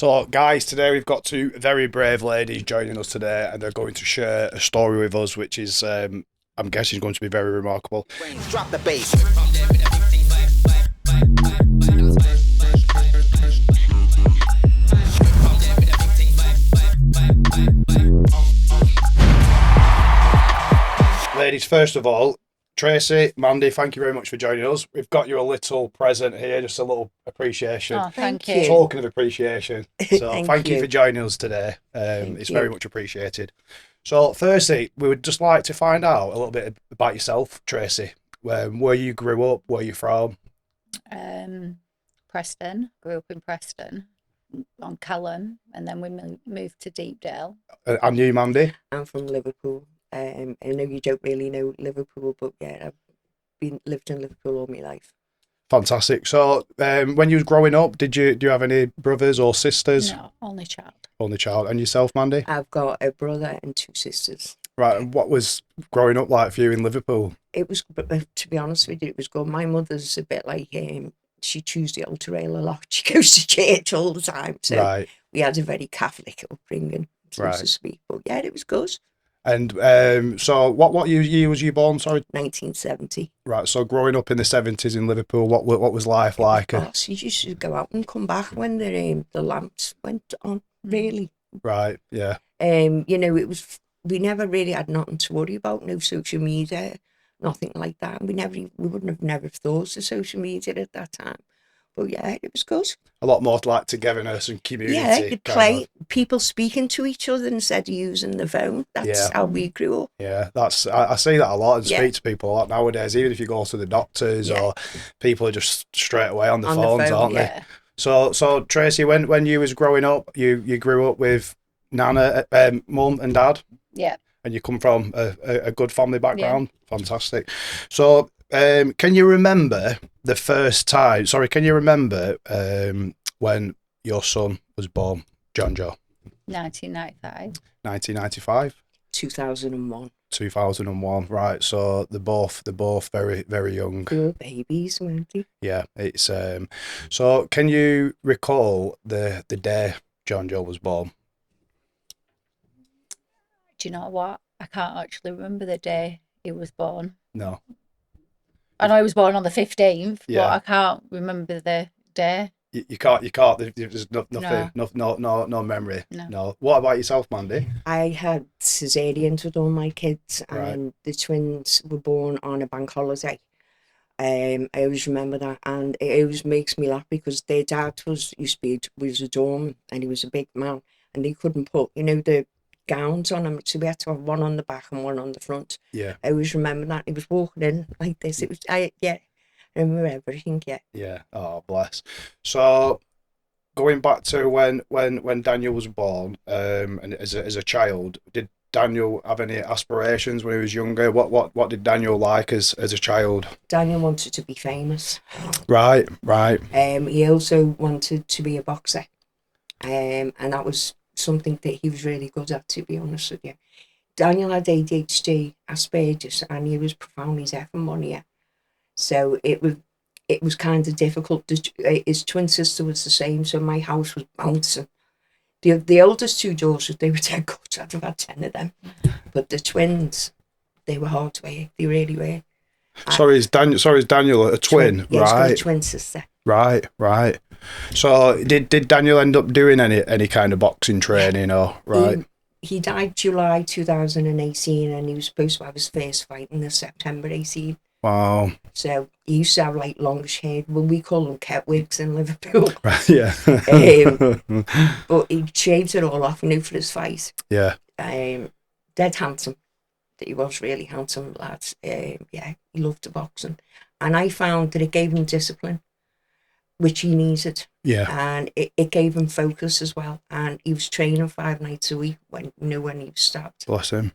So, guys, today we've got two very brave ladies joining us today, and they're going to share a story with us, which is, I'm guessing, going to be very remarkable. Drop the bass. Ladies, first of all, Tracy, Mandy, thank you very much for joining us. We've got you a little present here, just a little appreciation. Oh, thank you. Token of appreciation. So thank you you for joining us today. It's very much appreciated. So firstly, we would just like to find out a little bit about yourself, Tracy. Where you grew up, where you from? Preston. Grew up in Preston on Callan, and then we moved to Deepdale. And you, Mandy? I'm from Liverpool. I know you don't really know Liverpool, but yeah, I've lived in Liverpool all my life. Fantastic. So, when you was growing up, do you have any brothers or sisters? No, only child. Only child. And yourself, Mandy? I've got a brother and two sisters. Right. And what was growing up like for you in Liverpool? It was, to be honest with you, it was good. My mother's a bit like she chews the altar rail a lot. She goes to church all the time. So Right. we had a very Catholic upbringing, so to speak. But yeah, it was good. And so what year was you born? Sorry. 1970. Right. So growing up in the 70s in Liverpool, what was life like? You used to go out and come back when the lamps went on. Really. Right. Yeah. You know, it was, we never really had nothing to worry about. No social media, nothing like that. We wouldn't have never thought of social media at that time. But yeah, it was good. A lot more like togetherness and community. Yeah, you'd play, people speaking to each other instead of using the phone. That's how we grew up. Yeah, I see that a lot and speak to people a lot nowadays. Even if you go to the doctors or people are just straight away on the phones, aren't they? So Tracy, when you was growing up, you grew up with Nana, mum and dad. Yeah. And you come from a good family background. Yeah. Fantastic. So can you remember the first time? Sorry, can you remember when your son was born, John Joe? 1995. 1995. 2001. 2001, right? So they're both very, very young. They were babies, weren't they? Yeah, it's so can you recall the day John Joe was born? Do you know what? I can't actually remember the day he was born. No. I know he was born on the 15th, Yeah. but I can't remember the day. You can't. There's nothing. No memory. No. What about yourself, Mandy? I had cesareans with all my kids, and the twins were born on a bank holiday. I always remember that, and it always makes me laugh because their dad was a doorman, and he was a big man, and he couldn't put the gowns on him, so we had to have one on the back and one on the front. Yeah. I always remember that. He was walking in like this. It was I remember everything. Yeah. Oh, bless. So going back to when Daniel was born, and as a child, did Daniel have any aspirations when he was younger? What did Daniel like as a child? Daniel wanted to be famous. Right. He also wanted to be a boxer. And that was something that he was really good at, to be honest with you. Daniel had ADHD, Asperger's, and he was profoundly deaf in one ear. So it was kind of difficult. His twin sister was the same, so my house was bouncing. The oldest two daughters, they were dead good. I'd have had 10 of them. But the twins, they were hard to work. They really were. Sorry, is Daniel a twin? Yeah, right. He's got a twin sister. Right. So did Daniel end up doing any kind of boxing training or right? He died July 2018, and he was supposed to have his first fight in September 18. Wow. So he used to have like longish hair. Well, we call them cat wigs in Liverpool. Right, yeah. But he shaved it all off, for his fight. Yeah. Dead handsome. He was really handsome, lad. He loved the boxing. And I found that it gave him discipline, which he needed. Yeah. And it gave him focus as well. And he was training 5 nights a week when he was stabbed. Bless him.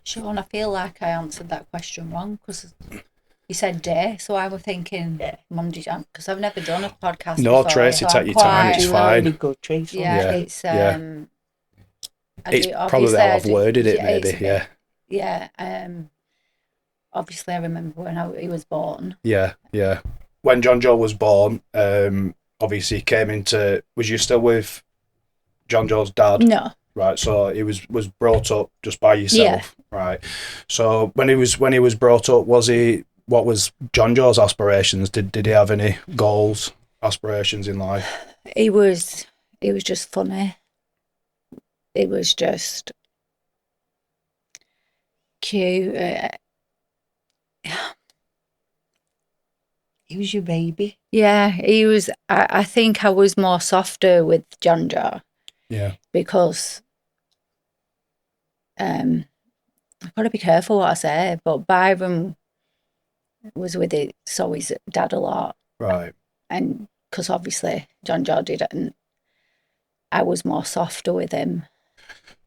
Sean, I feel like I answered that question wrong because you said day, so I was thinking Mum, because I've never done a podcast No, before, Tracy, so take your time, it's fine. Really good, Tracy. Yeah, it's it's probably how I've worded it, maybe. Yeah. Obviously I remember when he was born. Yeah. When John Joe was born, obviously he came into. Was you still with John Joe's dad? No. Right, so he was brought up just by yourself, right? So when he was brought up, what was John Joe's aspirations? Did he have any goals, aspirations in life? He was just funny. It was just cute. He was your baby. Yeah, he was. I think I was more softer with John Joe. Yeah. Because I've got to be careful what I say, but Byron was with it, so his dad a lot. Right. And because obviously John Joe did it, and I was more softer with him.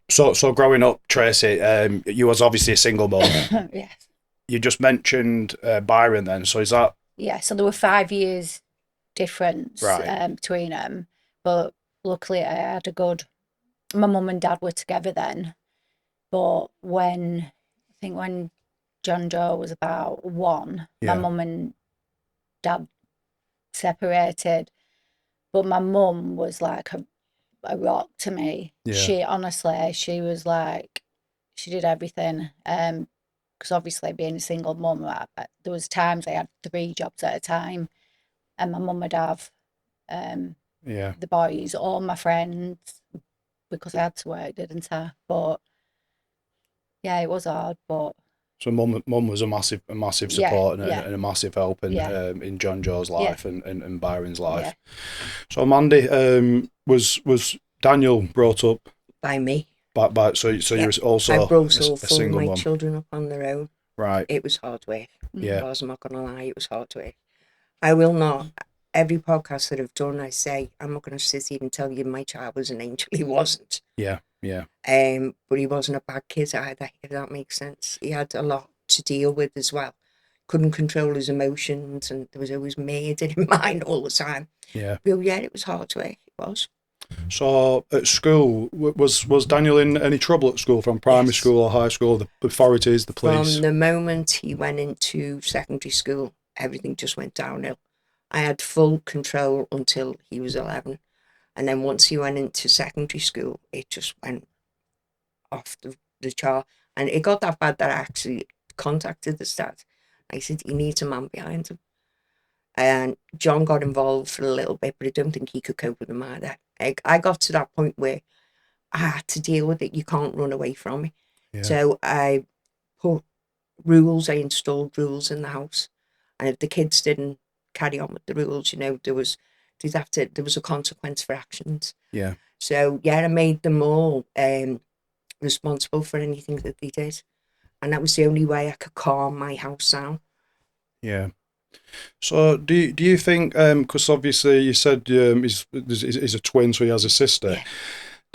So growing up, Tracy, you was obviously a single mom. Yes. You just mentioned Byron then. So is that? Yeah, so there were 5 years difference Right. between them. But luckily I had a good... My mum and dad were together then. But when John Joe was about 1, my Yeah. mum and dad separated. But my mum was like a rock to me. Yeah. She was like, she did everything. Because obviously being a single mum, there was times I had 3 jobs at a time, and my mum would have Yeah. the boys or my friends, because I had to work, didn't I? But yeah, it was hard, but So mum was a massive support and yeah. a massive help in John Joe's life and Byron's life. Yeah. So Mandy, was Daniel brought up By me. so you was also I brought all a 4 of single my mum. children up on their own. Right. It was hard work. Yeah. I was not going to lie, it was hard work. I will not. Every podcast that I've done, I say, I'm not going to sit here and tell you my child was an angel. He wasn't. Yeah. Yeah. But he wasn't a bad kid either, if that makes sense. He had a lot to deal with as well. Couldn't control his emotions, and there was always murder in mind all the time. Yeah. But yeah, it was hard work. It was. So at school, was Daniel in any trouble at school, from primary school or high school? The authorities, the police. From the moment he went into secondary school, everything just went downhill. I had full control until he was 11. And then once he went into secondary school, it just went off the chart. And it got that bad that I actually contacted the stats. I said, he needs a man behind him. And John got involved for a little bit, but I don't think he could cope with him either. I got to that point where I had to deal with it. You can't run away from it. Yeah. So I put rules, I installed rules in the house. And if the kids didn't carry on with the rules, there was a consequence for actions. Yeah. So yeah, I made them all responsible for anything that they did. And that was the only way I could calm my house down. Yeah. So do you think, because obviously you said he's a twin, so he has a sister. Yeah.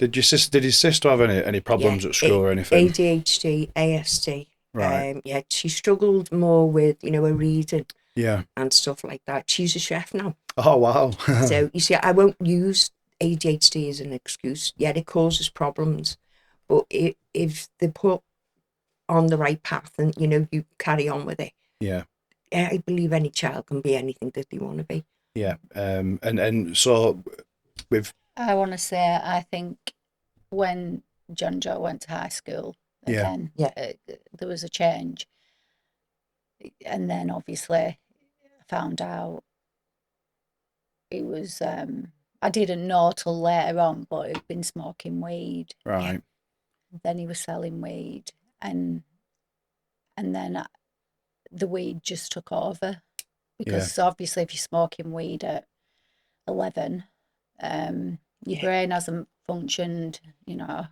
Did his sister have any problems at school or anything? ADHD, ASD. Right. Yeah, she struggled more with, her reading. Yeah. And stuff like that. She's a chef now. Oh, wow. So, you see, I won't use ADHD as an excuse. Yeah, it causes problems. But if they put on the right path and, you carry on with it. Yeah. I believe any child can be anything that they want to be. Yeah. And so with... I want to say, I think when John Joe went to high school again, there was a change. And then obviously I found out he was, I didn't know till later on, but he'd been smoking weed. Right. Then he was selling weed, and then the weed just took over, because obviously if you're smoking weed at 11, your brain hasn't functioned, but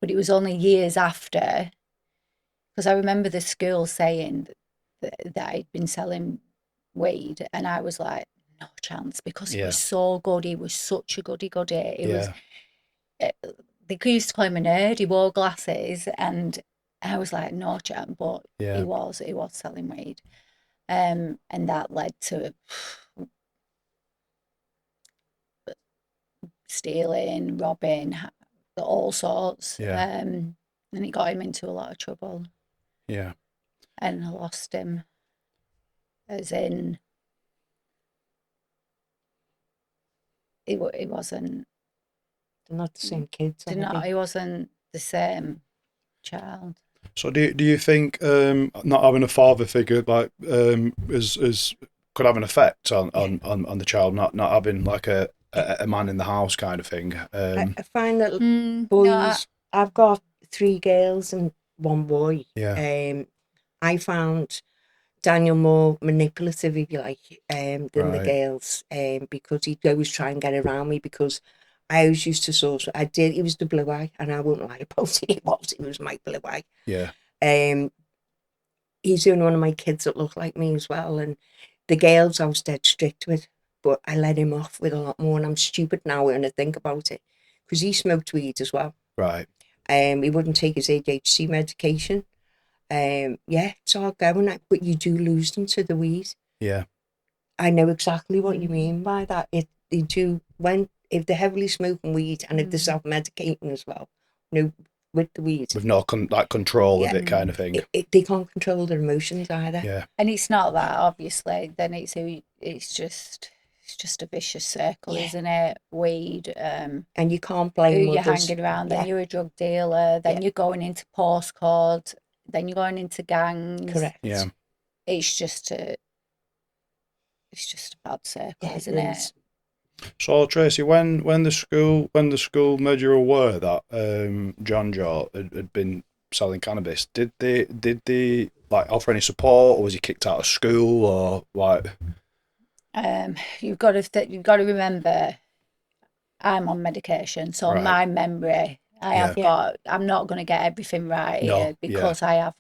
it was only years after, because I remember the school saying that I'd been selling weed, and I was like, no chance, because he was so good. He was such a goody. They used to call him a nerd. He wore glasses, and I was like, no chance, but he was selling weed, and that led to stealing, robbing, all sorts. And it got him into a lot of trouble. Yeah. And I lost him, as in, it wasn't. They're not the same kids. He wasn't the same child. So do you think not having a father figure like is could have an effect on the child, not having like a man in the house kind of thing? I find that boys. I've got 3 girls and 1 boy. Yeah. I found Daniel more manipulative, if you like, than the girls, because he'd always try and get around me, because I always used to he was the blue eye, and I wouldn't lie about it, he was my blue eye. Yeah. He's the only one of my kids that looked like me as well, and the girls I was dead strict with, but I let him off with a lot more, and I'm stupid now when I think about it, because he smoked weed as well. Right. He wouldn't take his ADHD medication. It's all going, but you do lose them to the weed. Yeah. I know exactly what you mean by that. If they're heavily smoking weed and if they're self-medicating as well, with the weed. With no control of it kind of thing. They can't control their emotions either. Yeah. And it's not that, obviously. Then it's just a vicious circle, isn't it? Weed. And you can't blame who you're hanging around. Then you're a drug dealer. Then you're going into postcodes. Then you're going into gangs. Correct. Yeah. It's just a bad circle, isn't it? So Tracy, when the school made you aware that John Joe had been selling cannabis, did they like offer any support, or was he kicked out of school, or like? You've got to remember, I'm on medication, so my memory, I'm not going to get everything right here because I have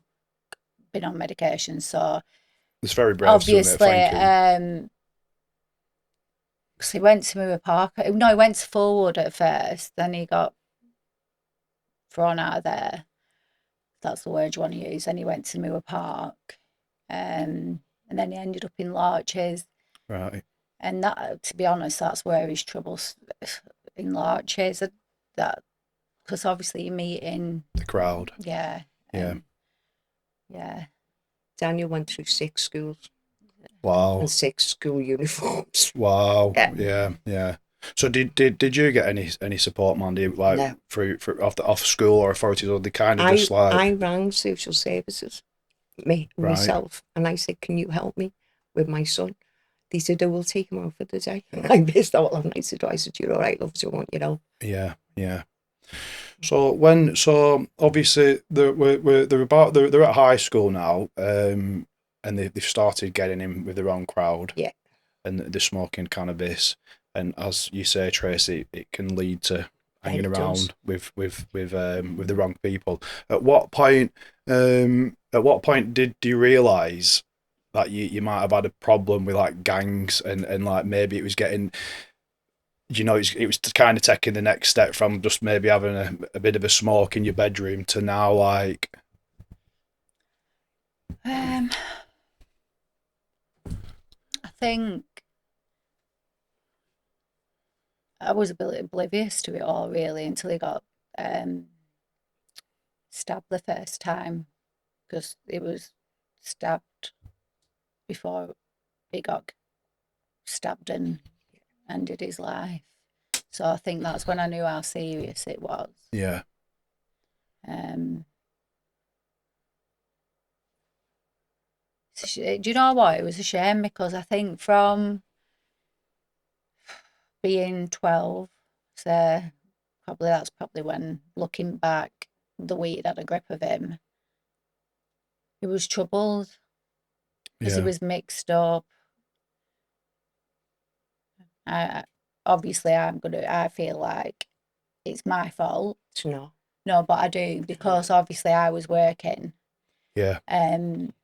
been on medication. So it's very brave. Obviously, because he went to Moore Park. No, he went to Fullwood at first. Then he got thrown out of there. That's the word you want to use. Then he went to Moore Park, and then he ended up in Larches. Right. And that, to be honest, that's where his troubles in Larches. That because obviously you're meeting the crowd. Yeah. Yeah. Daniel went through 6 schools. Wow. And 6 school uniforms. Wow. Yeah. So did you get any support, Mandy, like through off school or authorities, or they kind of just like? I rang social services, myself, and I said, "Can you help me with my son?" They said, "Oh, we'll take him out for the day." I missed out on. I said, "You're all right, love. So I want you know." Yeah. So obviously they're at high school now, and they've started getting in with the wrong crowd. Yeah. And they're smoking cannabis, and as you say, Tracy, it can lead to hanging around with the wrong people. At what point did you realise that you might have had a problem with like gangs and like maybe it was getting, it was kind of taking the next step from just maybe having a bit of a smoke in your bedroom to now like? I think I was a bit oblivious to it all, really, until he got stabbed the first time, because he was stabbed before he got stabbed and ended his life. So I think that's when I knew how serious it was. Yeah. Do you know what? It was a shame, because I think from being 12, so that's probably when, looking back, the weed had a grip of him. He was troubled because he was mixed up. Obviously, I feel like it's my fault. No, but I do, because obviously I was working. Yeah. And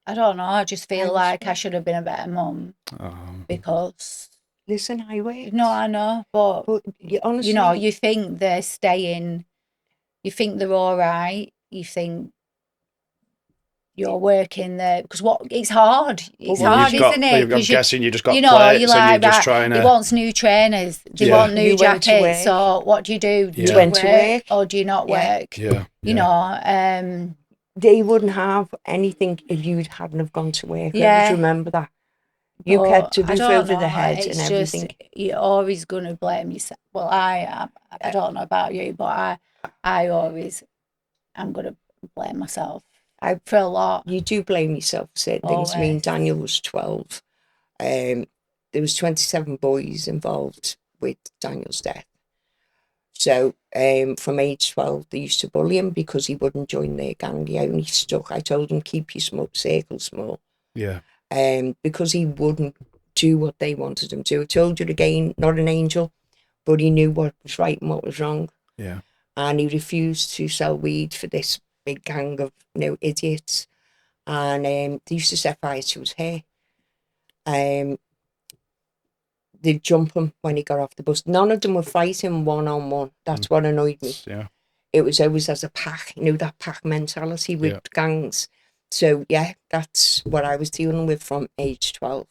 I don't know, I just feel like I should have been a better mum, because... Listen, I worked. No, I know, but honestly, you think they're staying, you think they're all right, you think you're working there, because it's hard. It's hard, isn't it? I'm guessing you just got plates, like, and you're just trying to... He wants new trainers, they want new jackets, so what do you do? Do you work or do you not work? Yeah. they wouldn't have anything if you hadn't have gone to work. I always remember that. You kept a roof over the head and everything. Just, you're always going to blame yourself. Well, I am. I don't know about you, but I'm going to blame myself for a lot. You do blame yourself for certain things. I mean, Daniel was 12. There was 27 boys involved with Daniel's death. So from age 12, they used to bully him because he wouldn't join their gang. He only stuck. I told him, keep your circle small. Yeah. Because he wouldn't do what they wanted him to. I told you again, not an angel, but he knew what was right and what was wrong. Yeah. And he refused to sell weed for this big gang of idiots. And they used to set fire to his hair. They'd jump him when he got off the bus. None of them were fighting one-on-one. That's what annoyed me. Yeah. It was always as a pack, that pack mentality with gangs. So, yeah, that's what I was dealing with from age 12.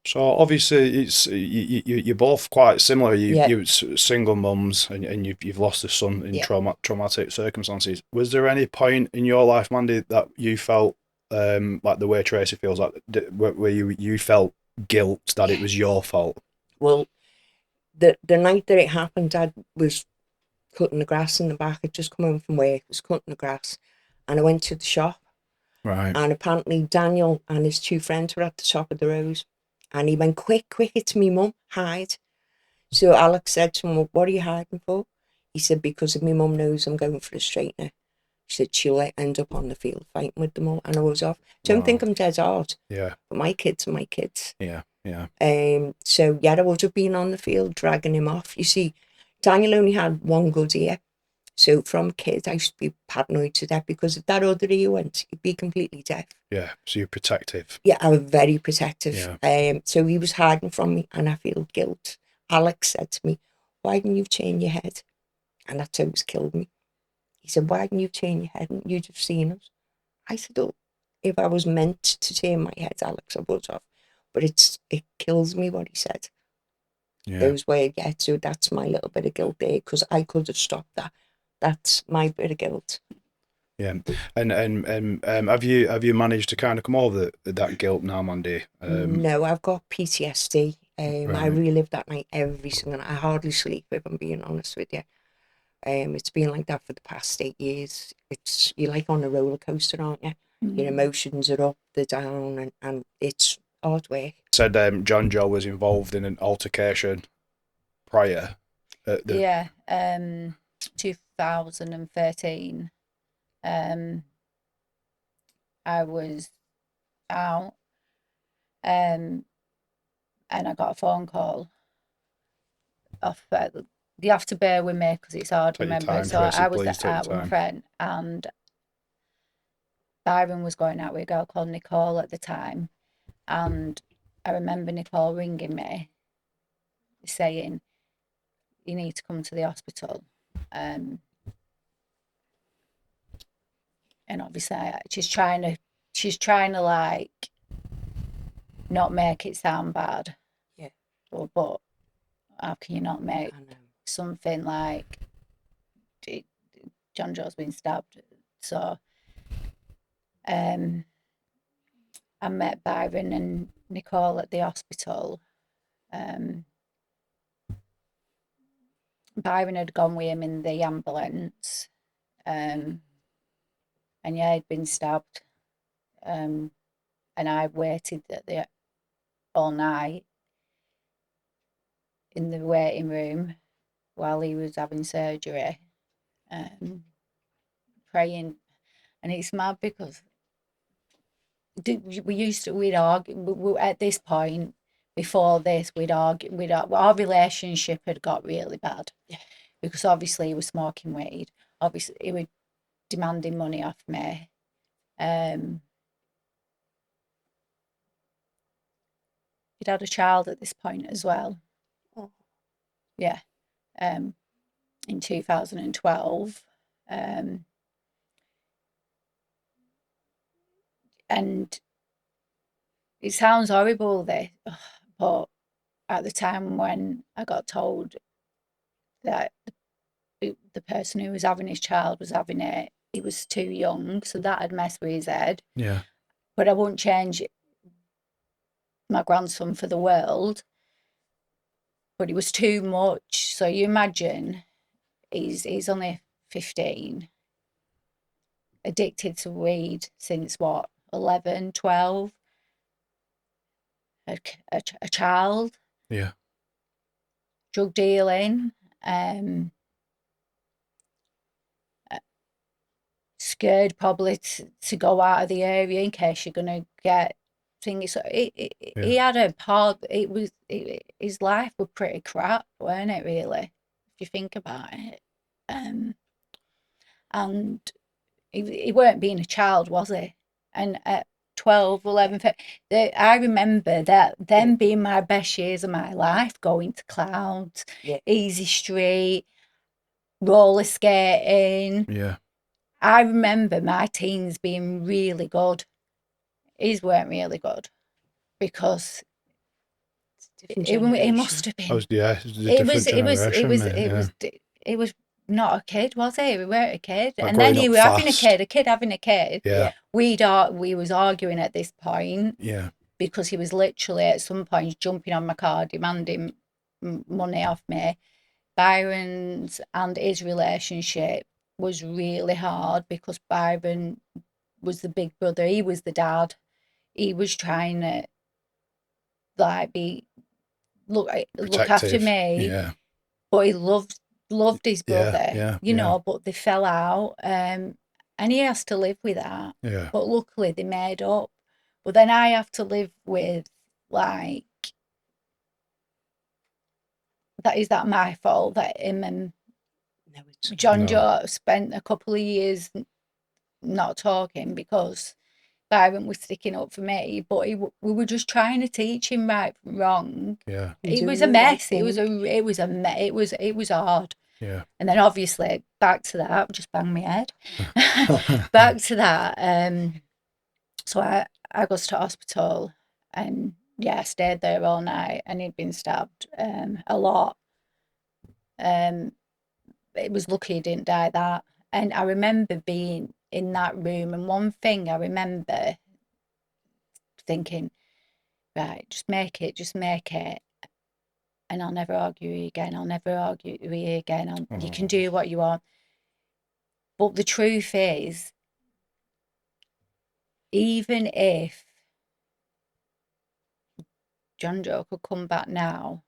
So obviously, it's you're both quite similar. You're single mums, and you've lost a son in traumatic circumstances. Was there any point in your life, Mandy, that you felt like the way Tracy feels, like where you felt guilt that it was your fault? Well, the night that it happened, Dad was cutting the grass in the back. I'd just come home from work, was cutting the grass, and I went to the shop. Right. And apparently Daniel and his two friends were at the top of the road. And he went, quick, it's me mum, hide. So Alex said to him, well, what are you hiding for? He said, because if my mum knows I'm going for a straightener, she said, she'll end up on the field fighting with them all. And I was off. Don't think I'm dead hard. Yeah. But my kids are my kids. Yeah. So, I would have been on the field dragging him off. You see, Daniel only had one good ear. So from a kid, I used to be paranoid to death because if that other ear went, he'd be completely deaf. Yeah, so you're protective. Yeah, I was very protective. Yeah. So he was hiding from me and I feel guilt. Alex said to me, why didn't you turn your head? And that's always killed me. He said, why didn't you turn your head? You'd have seen us. I said, oh, if I was meant to turn my head, Alex, I would have. But it kills me what he said. Yeah. Those words, so that's my little bit of guilt there because I could have stopped that. That's my bit of guilt. Yeah, and have you managed to kind of come over that guilt now, Mandy? No, I've got PTSD. Right. I relive that night every single night. I hardly sleep, if I'm being honest with you. It's been like that for the past 8 years. You're like on a roller coaster, aren't you? Mm. Your emotions are up, they're down, and it's hard work. Said John Joe was involved in an altercation prior. 2013. I was out, and I got a phone call off. You have to bear with me because it's hard to remember. So I was out with my friend, and Byron was going out with a girl called Nicole at the time, and I remember Nicole ringing me, saying, "You need to come to the hospital." And obviously she's trying to like not make it sound bad. Yeah. But how can you not make something like John Joe's been stabbed? So I met Byron and Nicole at the hospital. Byron had gone with him in the ambulance. And he'd been stabbed. And I waited all night in the waiting room while he was having surgery, praying. And it's mad because we'd argue at this point. Before this, we'd argue. Our relationship had got really bad, because obviously he was smoking weed. Obviously he was demanding money off me. He'd had a child at this point as well. Oh. Yeah. In 2012. And it sounds horrible, but at the time when I got told that the person who was having his child was having it, he was too young, so that had messed with his head. Yeah. But I wouldn't change my grandson for the world. But it was too much. So you imagine, he's only 15, addicted to weed since what, 11, 12, a child. Yeah. Drug dealing, scared probably to go out of the area in case you're gonna get things. So he had a part. His life was pretty crap, weren't it? Really, if you think about it. And he weren't being a child, was he? And at 12, 11, 15, I remember that them being my best years of my life, going to Clouds, Easy Street, roller skating. Yeah. I remember my teens being really good. His weren't really good because it must have been. It was not a kid, was he? We weren't a kid. And then he was having a kid. Yeah. We was arguing at this point. Yeah. Because he was literally at some point jumping on my car, demanding money off me. Byron's and his relationship was really hard because Byron was the big brother. He was the dad. He was trying to look after me. Yeah. But he loved his brother, you know, but they fell out. And he has to live with that. Yeah. But luckily they made up. But then I have to live with, like, is that my fault that him and John Joe spent a couple of years not talking because Byron was sticking up for me, but we were just trying to teach him right from wrong. Yeah. It was a mess. It was hard. Yeah. And then obviously back to that, just banged my head. Back to that. So I goes to hospital and I stayed there all night and he'd been stabbed a lot. It was lucky he didn't die that. And I remember being in that room, and one thing I remember thinking, right, just make it, and I'll never argue with you again. You can do what you want. But the truth is, even if John Joe could come back now,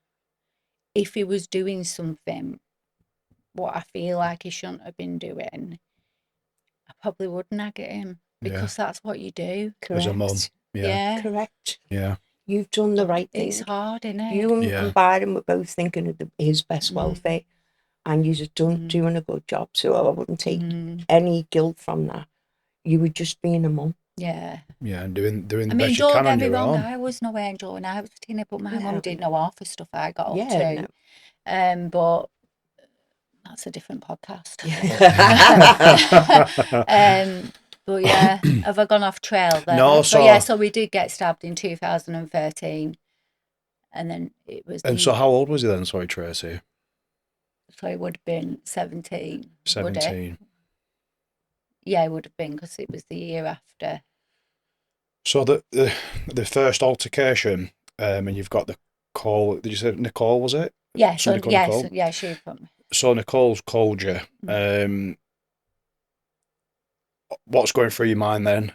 if he was doing something what I feel like he shouldn't have been doing, I probably would nag at him because that's what you do. Correct. As a mum. Yeah. Correct. Yeah. You've done the right thing. It's hard, isn't it? You and Byron were both thinking of his best welfare, and you're just doing a good job. So I wouldn't take any guilt from that. You were just being a mum. Yeah. Yeah, and doing the best you can on your own. Don't get me wrong, I was no angel when I was a teenager, but my mum didn't know half the stuff I got up to. No. But that's a different podcast. But yeah, have I gone off trail there? No, so we did get stabbed in 2013, and then it was. And so, how old was he then? Sorry, Tracy. So he would have been 17. 17. Yeah, it would have been because it was the year after. So the first altercation, and you've got the call. Did you say Nicole? Was it? Yeah. So she put me. So Nicole's called you. What's going through your mind then?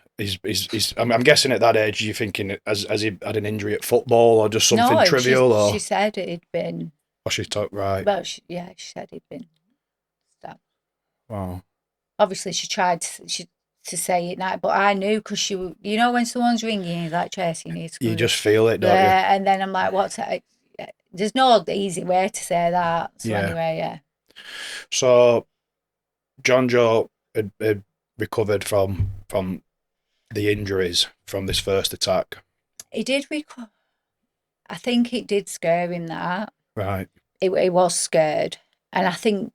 I'm guessing at that age you're thinking, has he had an injury at football or just something trivial? Or she said it'd been. Oh, she talked right. Well, she said he'd been stabbed. Wow. Obviously, she tried to say it now, but I knew because she, when someone's ringing, you're like, Tracy, you need to. You just feel it, don't you? Yeah, and then I'm like, what's it? There's no easy way to say that. So anyway, yeah. So, John Joe had recovered from the injuries from this first attack. He did recover. I think it did scare him that. Right. He was scared, and I think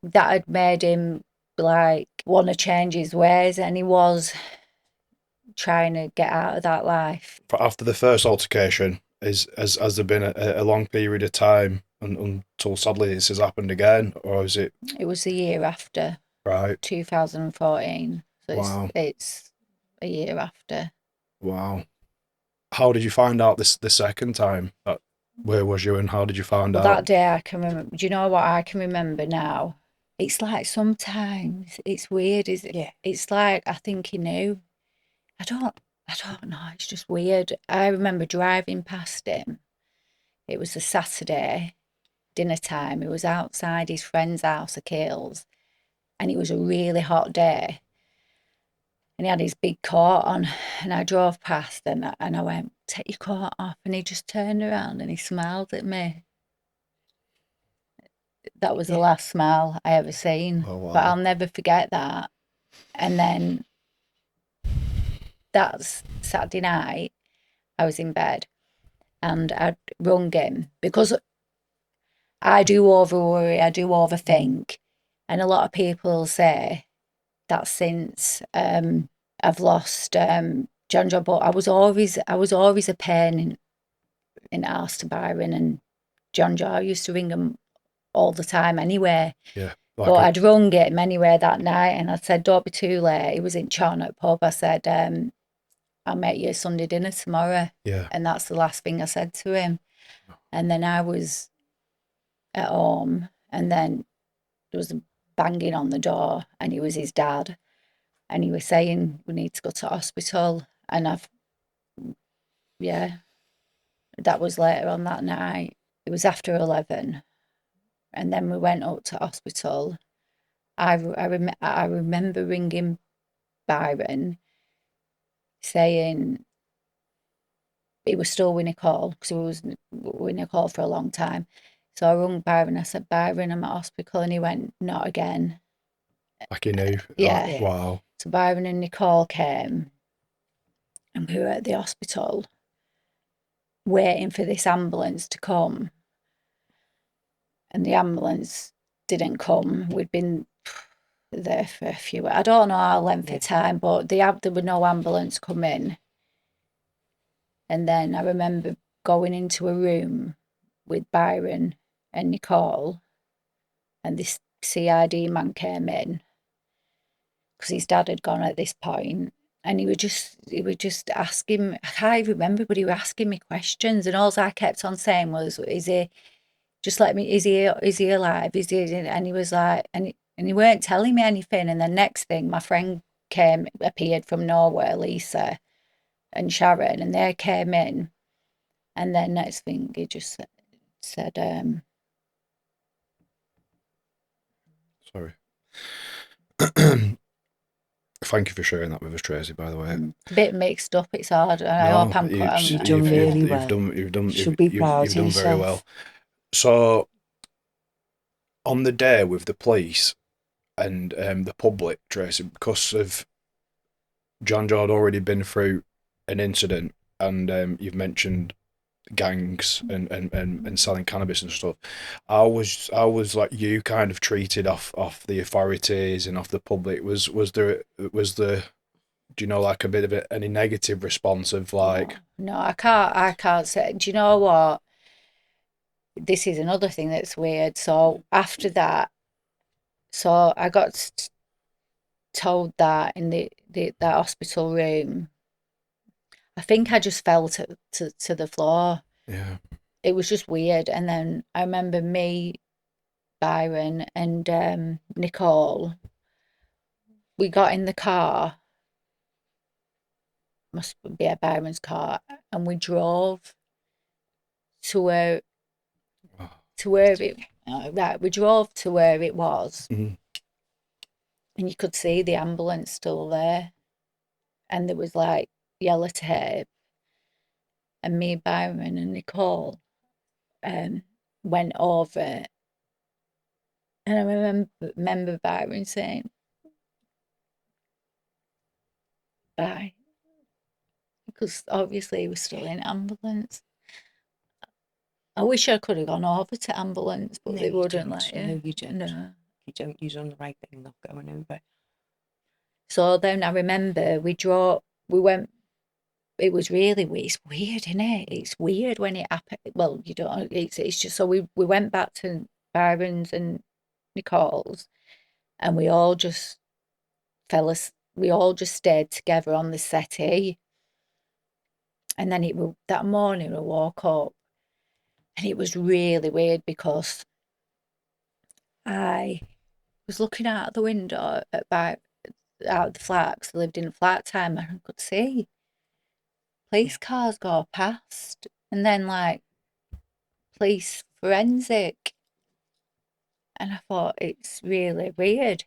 that had made him want to change his ways, and he was trying to get out of that life. But after the first altercation, has there been a long period of time until sadly this has happened again, or is it? It was the year after. Right. 2014. So Wow. it's a year after. Wow. How did you find out the second time? Where was you and how did you find out? That day I can remember. Do you know what I can remember now? It's like sometimes it's weird, is it? Yeah. It's like I think he knew. I don't know. It's just weird. I remember driving past him. It was a Saturday, dinner time. He was outside his friend's house, at Kills, and it was a really hot day. And he had his big coat on, and I drove past and I went, "Take your coat off," and he just turned around and he smiled at me. That was the last smile I ever seen. Oh, wow. But I'll never forget that. And then that Saturday night, I was in bed and I'd rung him because I do over worry, I do overthink. And a lot of people say that since I've lost John, but I was always a pain in the arse to Byron and John. I used to ring him all the time anyway. Yeah. But I'd rung him anyway that night and I said, "Don't be too late." He was in Chon at pub. I said, "I'll make you a Sunday dinner tomorrow." Yeah. And that's the last thing I said to him. And then I was at home and then there was a banging on the door and it was his dad. And he was saying, "We need to go to hospital." And that was later on that night. It was after 11. And then we went up to hospital. I remember ringing Byron saying he was still with Nicole because he was with Nicole for a long time. So I rung Byron. I said, "Byron, I'm at hospital." And he went, "Not again." Like he knew. Yeah. Like, wow. So Byron and Nicole came and we were at the hospital waiting for this ambulance to come. And the ambulance didn't come. We'd been there for a few, I don't know how length of time, but there were no ambulance coming. And then I remember going into a room with Byron and Nicole, and this CID man came in because his dad had gone at this point, and he would just asking, I can't remember, but he was asking me questions, and all I kept on saying was, "Is he? Just let me. Is he alive? Is he?" And he was like, and he weren't telling me anything. And the next thing, my friend appeared from nowhere, Lisa and Sharon, and they came in. And then next thing, he just said, Sorry. Thank you for sharing that with us, Tracy, by the way. It's a bit mixed up. It's hard. I hope you've done really well. You've done very well. So, on the day with the police and the public, Tracy, because of John had already been through an incident, and you've mentioned gangs and selling cannabis and stuff. I was like you, kind of treated off the authorities and off the public. Was there do you know, like a bit of any negative response of like? No, I can't say. Do you know what? This is another thing that's weird. So after that, so I got told that in that hospital room. I think I just fell to the floor. Yeah. It was just weird. And then I remember me, Byron, and Nicole. We got in the car. Must be a Byron's car, and we drove to where it. Right, we drove to where it was, Mm-hmm. and you could see the ambulance still there, and there was like yellow tape. And me, Byron, and Nicole went over it. And I remember Byron saying, "Bye," because obviously he was still in ambulance. I wish I could have gone over to ambulance, but they wouldn't let you. No, you don't. No. You don't. You're on the right thing, not going over. So then I remember we went. It was really weird. It's weird, isn't it? It's weird when it happened. Well, you don't. It's just so we went back to Byron's and Nicole's, and we all just we all just stayed together on the settee. And then that morning I woke up, and it was really weird because I was looking out the window out the flat, because I lived in a flat time, and I could see police cars go past, and then like police forensic, and I thought, it's really weird.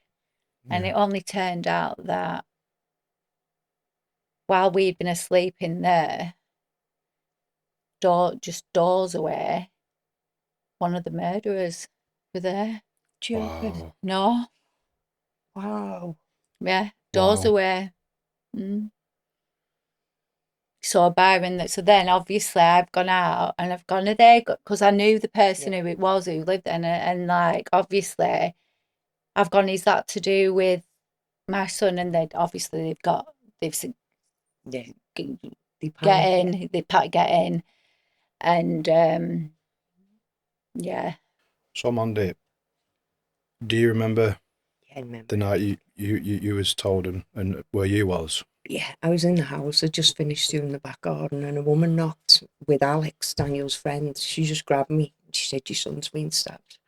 And it only turned out that while we'd been asleep in there, just doors away, one of the murderers were there. Wow. No. Wow. Yeah, doors away. So Byron, so then obviously I've gone out and I've gone there because I knew the person who it was who lived there, and like obviously I've gone, is that to do with my son? And they obviously they've said, get in, and yeah. So Mandy, do you remember I remember the night you was told and where you was? Yeah, I was in the house. I just finished doing the back garden, and a woman knocked with Alex, Daniel's friend. She just grabbed me. She said, your son's been stabbed.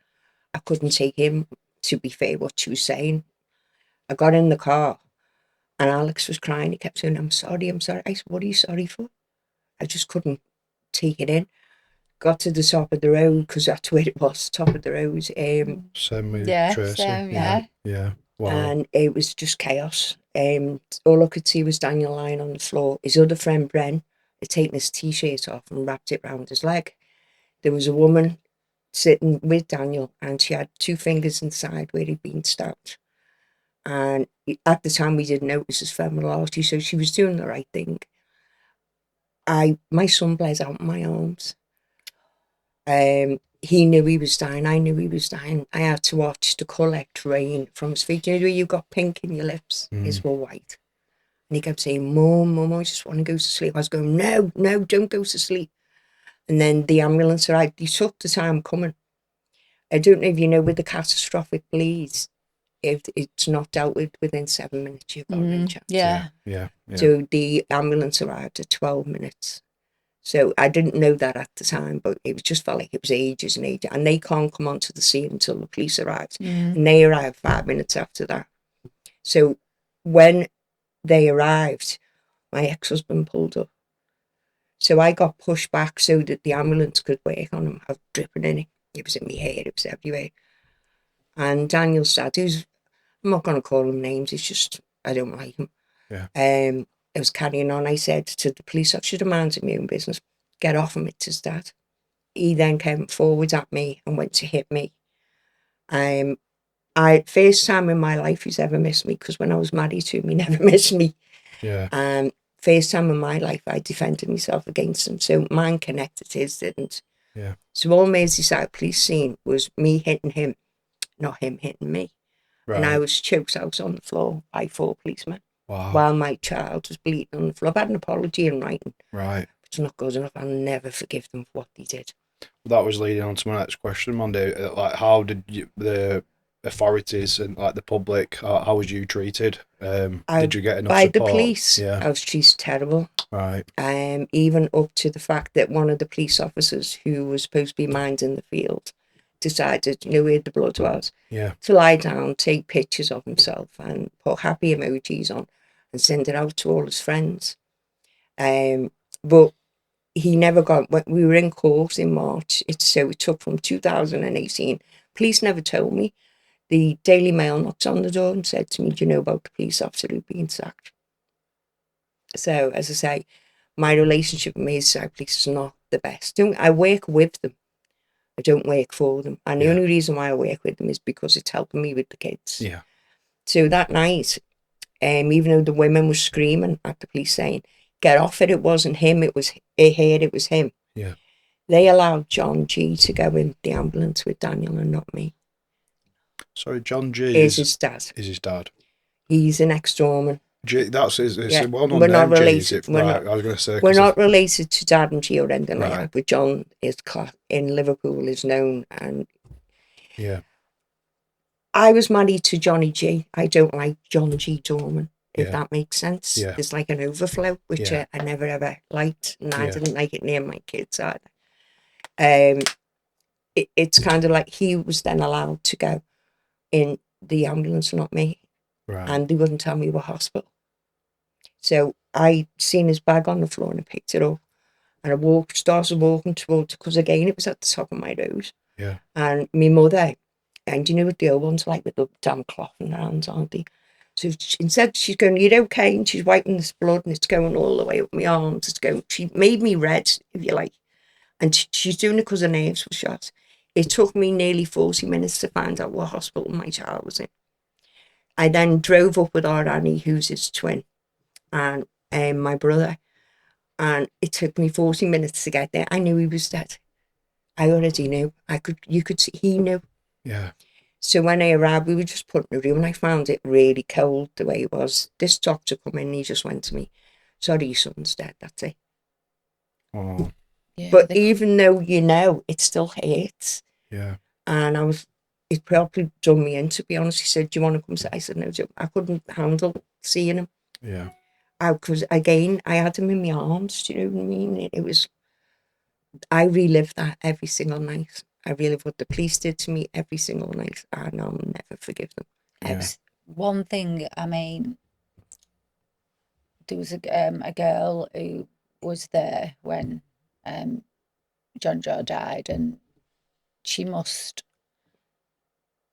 I couldn't take in, to be fair, what she was saying. I got in the car, and Alex was crying. He kept saying, I'm sorry, I'm sorry. I said, what are you sorry for? I just couldn't take it in. Got to the top of the road, because that's where it was, top of the road. Same with Tracy. Same, yeah. Wow. And it was just chaos. All I could see was Daniel lying on the floor. His other friend, Bren, had taken his T-shirt off and wrapped it round his leg. There was a woman sitting with Daniel, and she had 2 fingers inside where he'd been stabbed. And at the time, we didn't know it was his femoral, so she was doing the right thing. My son bled out in my arms. He knew he was dying. I knew he was dying. I had to watch the collect rain from his feet. You know, you got pink in your lips. His were white. And he kept saying, Mum, I just want to go to sleep. I was going, no, don't go to sleep. And then the ambulance arrived. He took the time coming. I don't know if you know, with the catastrophic bleeds, if it's not dealt with within 7 minutes, you've got no chance. Yeah. So the ambulance arrived at 12 minutes. So I didn't know that at the time, but it just felt like it was ages and ages. And they can't come onto the scene until the police arrived. And they arrived 5 minutes after that. So when they arrived, my ex-husband pulled up. So I got pushed back so that the ambulance could work on him. I was dripping in it. It was in my hair, it was everywhere. And Daniel's dad, I'm not going to call him names, it's just, I don't like him. Yeah. I was carrying on. I said to the police, I should have minded my own business. Get off him, it's his dad. He then came forward at me and went to hit me. First time in my life he's ever missed me, because when I was married to him, he never missed me. Yeah. First time in my life I defended myself against him. So mine connected, his didn't. Yeah. So all Merseyside police scene was me hitting him, not him hitting me. Right. And I was choked out on the floor by 4 policemen. Wow. While my child was bleeding on the floor. I've had an apology in writing. Right. It's not good enough. I'll never forgive them for what they did. That was leading on to my next question, Monday. Like, how did the authorities and like the public, how was you treated? Did you get enough by support? The police? Yeah. I was treated terrible. Right. Even up to the fact that one of the police officers who was supposed to be minding the field decided, you know, where the blood was, to lie down, take pictures of himself and put happy emojis on and send it out to all his friends. But he never got, we were in court in March, so it took from 2018. Police never told me. The Daily Mail knocked on the door and said to me, do you know about the police officer who'd been sacked? So, as I say, my relationship with Merseyside police is not the best. I work with them. I don't work for them. And the only reason why I work with them is because it's helping me with the kids. Yeah. So that night, even though the women were screaming at the police saying, get off it wasn't him, it was it was him. Yeah. They allowed John G to go in the ambulance with Daniel and not me. Sorry, John G is his dad. Is his dad. He's an ex-doorman. That's his. Yeah. We're not related. Right, I was going to say. We're not related to Dad and G or anything like Right. that. But John is in Liverpool is known, and Yeah. I was married to Johnny G. I don't like John G. Dorman, if that makes sense. Yeah. There's like an overflow, which I never ever liked, and I didn't like it near my kids either. It's kind of like he was then allowed to go in the ambulance, not me. Right. And they wouldn't tell me what hospital. So I seen his bag on the floor and I picked it up. And I started walking towards, because again, it was at the top of my road. Yeah. And my mother, and you know what the old ones like with the damn cloth in their hands, aren't they? So instead, she's going, "You're okay," and she's wiping this blood, and it's going all the way up my arms. It's going. She made me red, if you like, and she's doing it because her nerves were shot. It took me nearly 40 minutes to find out what hospital my child was in. I then drove up with our Annie, who's his twin, and my brother, and it took me 40 minutes to get there. I knew he was dead. I already knew. You could see, he knew. Yeah. So when I arrived, we were just put in a room, and I found it really cold the way it was. This doctor come in, and he just went to me, "Sorry, your son's dead, that's it." Oh. Yeah, but even though you know, it still hurts. Yeah. And it probably done me in, to be honest. He said, "Do you want to come?" I said, "No, I couldn't handle seeing him." Yeah. Because again, I had him in my arms, do you know what I mean? It was, I relive that every single night. I relive what the police did to me every single night, and I'll never forgive them. Yeah. One thing, I mean, there was a girl who was there when John Joe died, and she must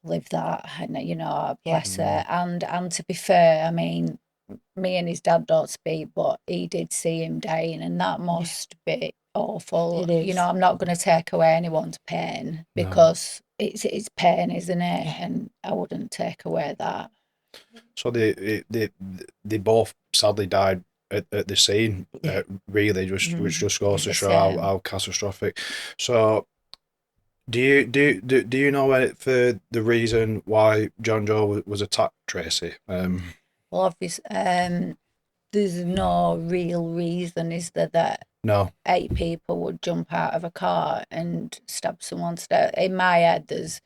live that, and you know, bless her. And to be fair, I mean, me and his dad don't speak, but he did see him dying, and that must be awful. It is. You know, I'm not going to take away anyone's pain, because it's pain, isn't it? And I wouldn't take away that. So they both sadly died at the scene. Really, which just goes to show how catastrophic. So, do you know for the reason why John Joe was attacked, Tracy? Well, obviously, there's no real reason, is there, that No. 8 people would jump out of a car and stab someone. In my head, there's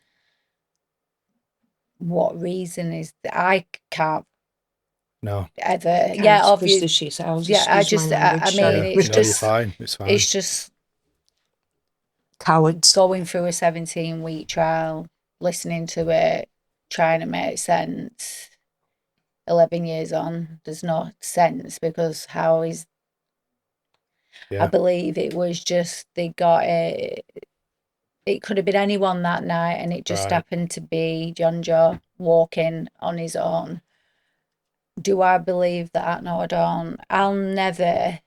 what reason is that I can't. No. Ever. Yeah, obviously. Yeah, I mean, it's just. You're fine. It's fine. It's just cowards going through a 17-week trial, listening to it, trying to make sense. 11 years on, there's no sense, because how is. I believe it was just they got it. It could have been anyone that night, and it just happened to be John Joe walking on his own. Do I believe that? No, I don't. I'll never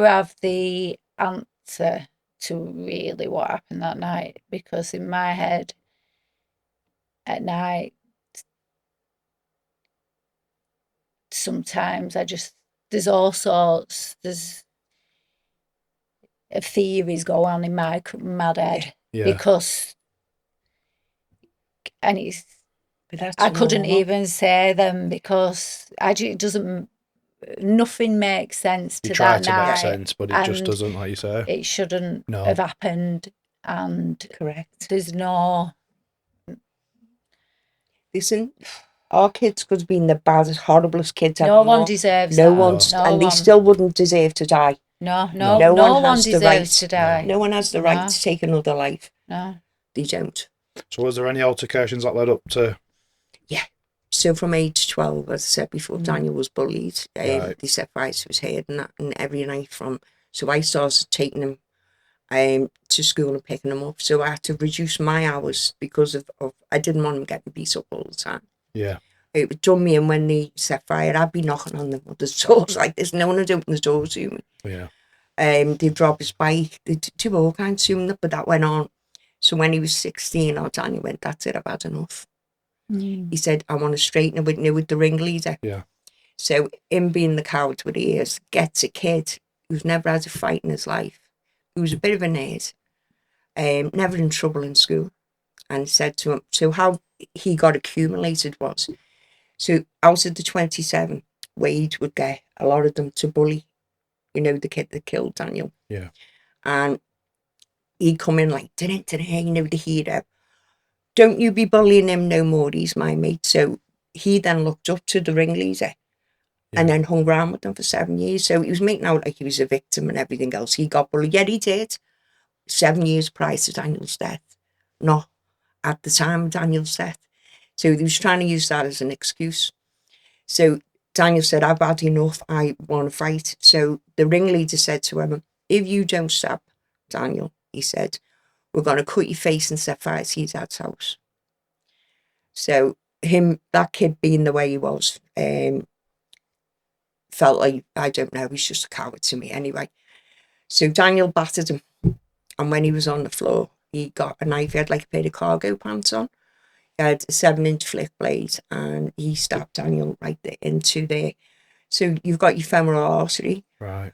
have the answer to really what happened that night, because in my head at night, sometimes there's all sorts, there's theories go on in my mad head, because, and it's, I couldn't even say them, because it doesn't, nothing makes sense to that night. You try to make sense, but it just doesn't, like you say. It shouldn't have happened, and correct. There's no. Listen, our kids could have been the baddest, horriblest kids ever. No one deserves no that. One's, no and one. They still wouldn't deserve to die. No one deserves to die. No one has the right to take another life. No. They don't. So was there any altercations that led up to? Yeah. So from age 12, as I said before, Daniel was bullied. They set fire to his head and every night from. So I started taking him to school and picking him up. So I had to reduce my hours because of I didn't want him getting beat up all the time. Yeah. It would done me, and when they set fire, I'd be knocking on the mother's doors like this. No one would open the door to me. Yeah. They'd drop his bike. They'd do all kinds of things, but that went on. So when he was 16, our Daniel went, "That's it, I've had enough." He said, "I want to straighten it with the ringleader." Yeah. So him being the coward with the ears gets a kid who's never had a fight in his life, who's a bit of a nerd, never in trouble in school, and said to him, so how he got accumulated was, so out of the 27, Wade would get a lot of them to bully, the kid that killed Daniel. Yeah. And he'd come in like, you know, the hero. Don't you be bullying him no more, he's my mate. So he then looked up to the ringleader and then hung around with them for 7 years. So he was making out like he was a victim and everything else. He got bullied. Yeah, he did. 7 years prior to Daniel's death. Not at the time of Daniel's death. So he was trying to use that as an excuse. So Daniel said, I've had enough, I want to fight. So the ringleader said to him, if you don't stop, Daniel, he said, we're going to cut your face and set fire to your dad's house. So that kid being the way he was, felt like, I don't know, he's just a coward to me anyway. So Daniel battered him. And when he was on the floor, he got a knife. He had like a pair of cargo pants on. He had a 7-inch flick blade and he stabbed Daniel right into there. So you've got your femoral artery. Right.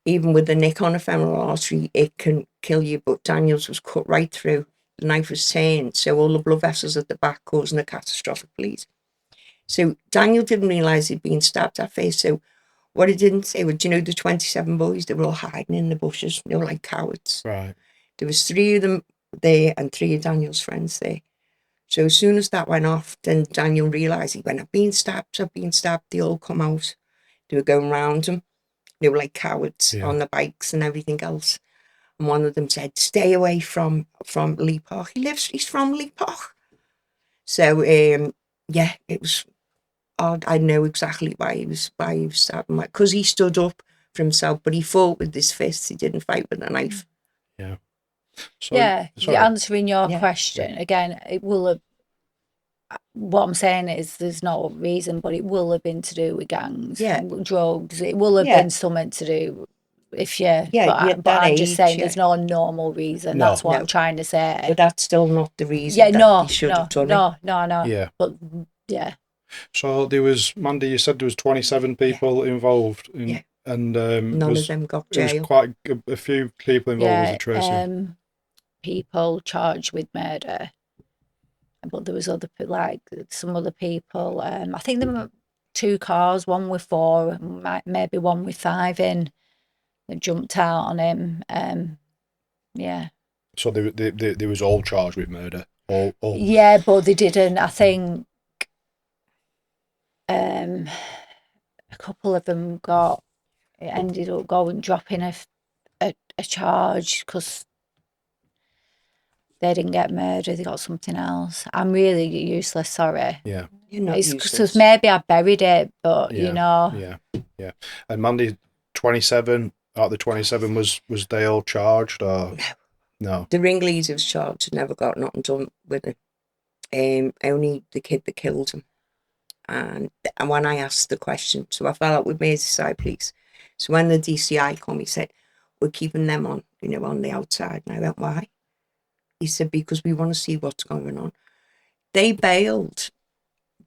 Even with the nick on a femoral artery, it can kill you. But Daniel's was cut right through. The knife was turned. So all the blood vessels at the back causing a catastrophic bleed. So Daniel didn't realise he'd been stabbed at first. So what he didn't say was, you know, the 27 boys, they were all hiding in the bushes. They were like cowards. Right. There was 3 of them there and 3 of Daniel's friends there. So as soon as that went off, then Daniel realised, he went, I've been stabbed. They all come out. They were going round him. They were like cowards on the bikes and everything else. And one of them said, stay away from Lee Park. He's from Lee Park. So, it was odd. I know exactly why he was stabbing. Because he stood up for himself, but he fought with his fists. He didn't fight with a knife. Yeah. So, answering your question, again, it will have, what I'm saying is there's no reason, but it will have been to do with gangs, drugs. It will have been something to do if but I'm just saying there's no normal reason. That's what I'm trying to say. But that's still not the reason he should have done it. No. Yeah. But, So there was, Mandy, you said there was 27 people involved. And none of them got jail. There was quite a few people involved, was it, Tracy? People charged with murder. But there was some other people. I think there were 2 cars, one with 4, maybe one with 5 in, that jumped out on him. So they was all charged with murder. All. Yeah, but they didn't. I think a couple of them ended up dropping a charge because they didn't get murder, they got something else. I'm really useless, sorry. Yeah. You're not useless. Because maybe I buried it, but you know. Yeah. And Mandy, 27, out of the 27, was they all charged or? No. The ringleader was charged, never got nothing done with it. Only the kid that killed him. And when I asked the question, so I fell out with Merseyside Police. So when the DCI come, he said, we're keeping them on the outside. And I went, why? He said, because we want to see what's going on. They bailed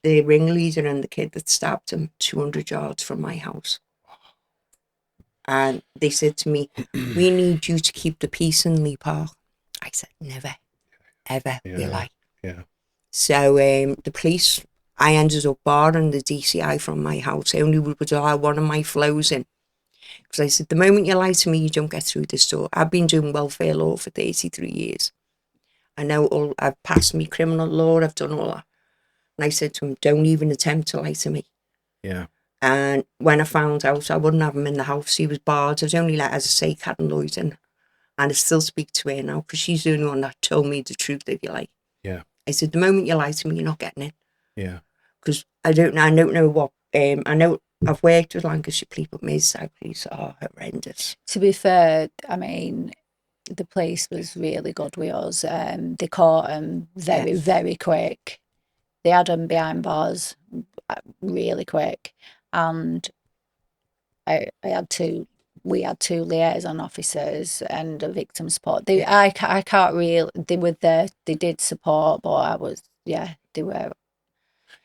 the ringleader and the kid that stabbed him 200 yards from my house. And they said to me, we need you to keep the peace in Lee Park. I said, never, ever will I. Yeah. So the police, I ended up barring the DCI from my house. I only would allow one of my flows in. Because I said, the moment you lie to me, you don't get through this door. I've been doing welfare law for 33 years. I know I've passed me criminal law, I've done all that. And I said to him, don't even attempt to lie to me. Yeah. And when I found out, I wouldn't have him in the house. He was barred. I'd only let, as I say, Cat and Lloyd in. And I still speak to her now because she's the only one that told me the truth, if you like. Yeah. I said, the moment you lie to me, you're not getting in. Yeah. Because I don't know what, I know I've worked with Lancashire Police, but Merseyside Police are horrendous. To be fair, I mean, the police was really good with us. They caught him very quick. They had him behind bars really quick. And we had 2 liaison officers and a victim support. I can't really, they were there, they did support, but they were.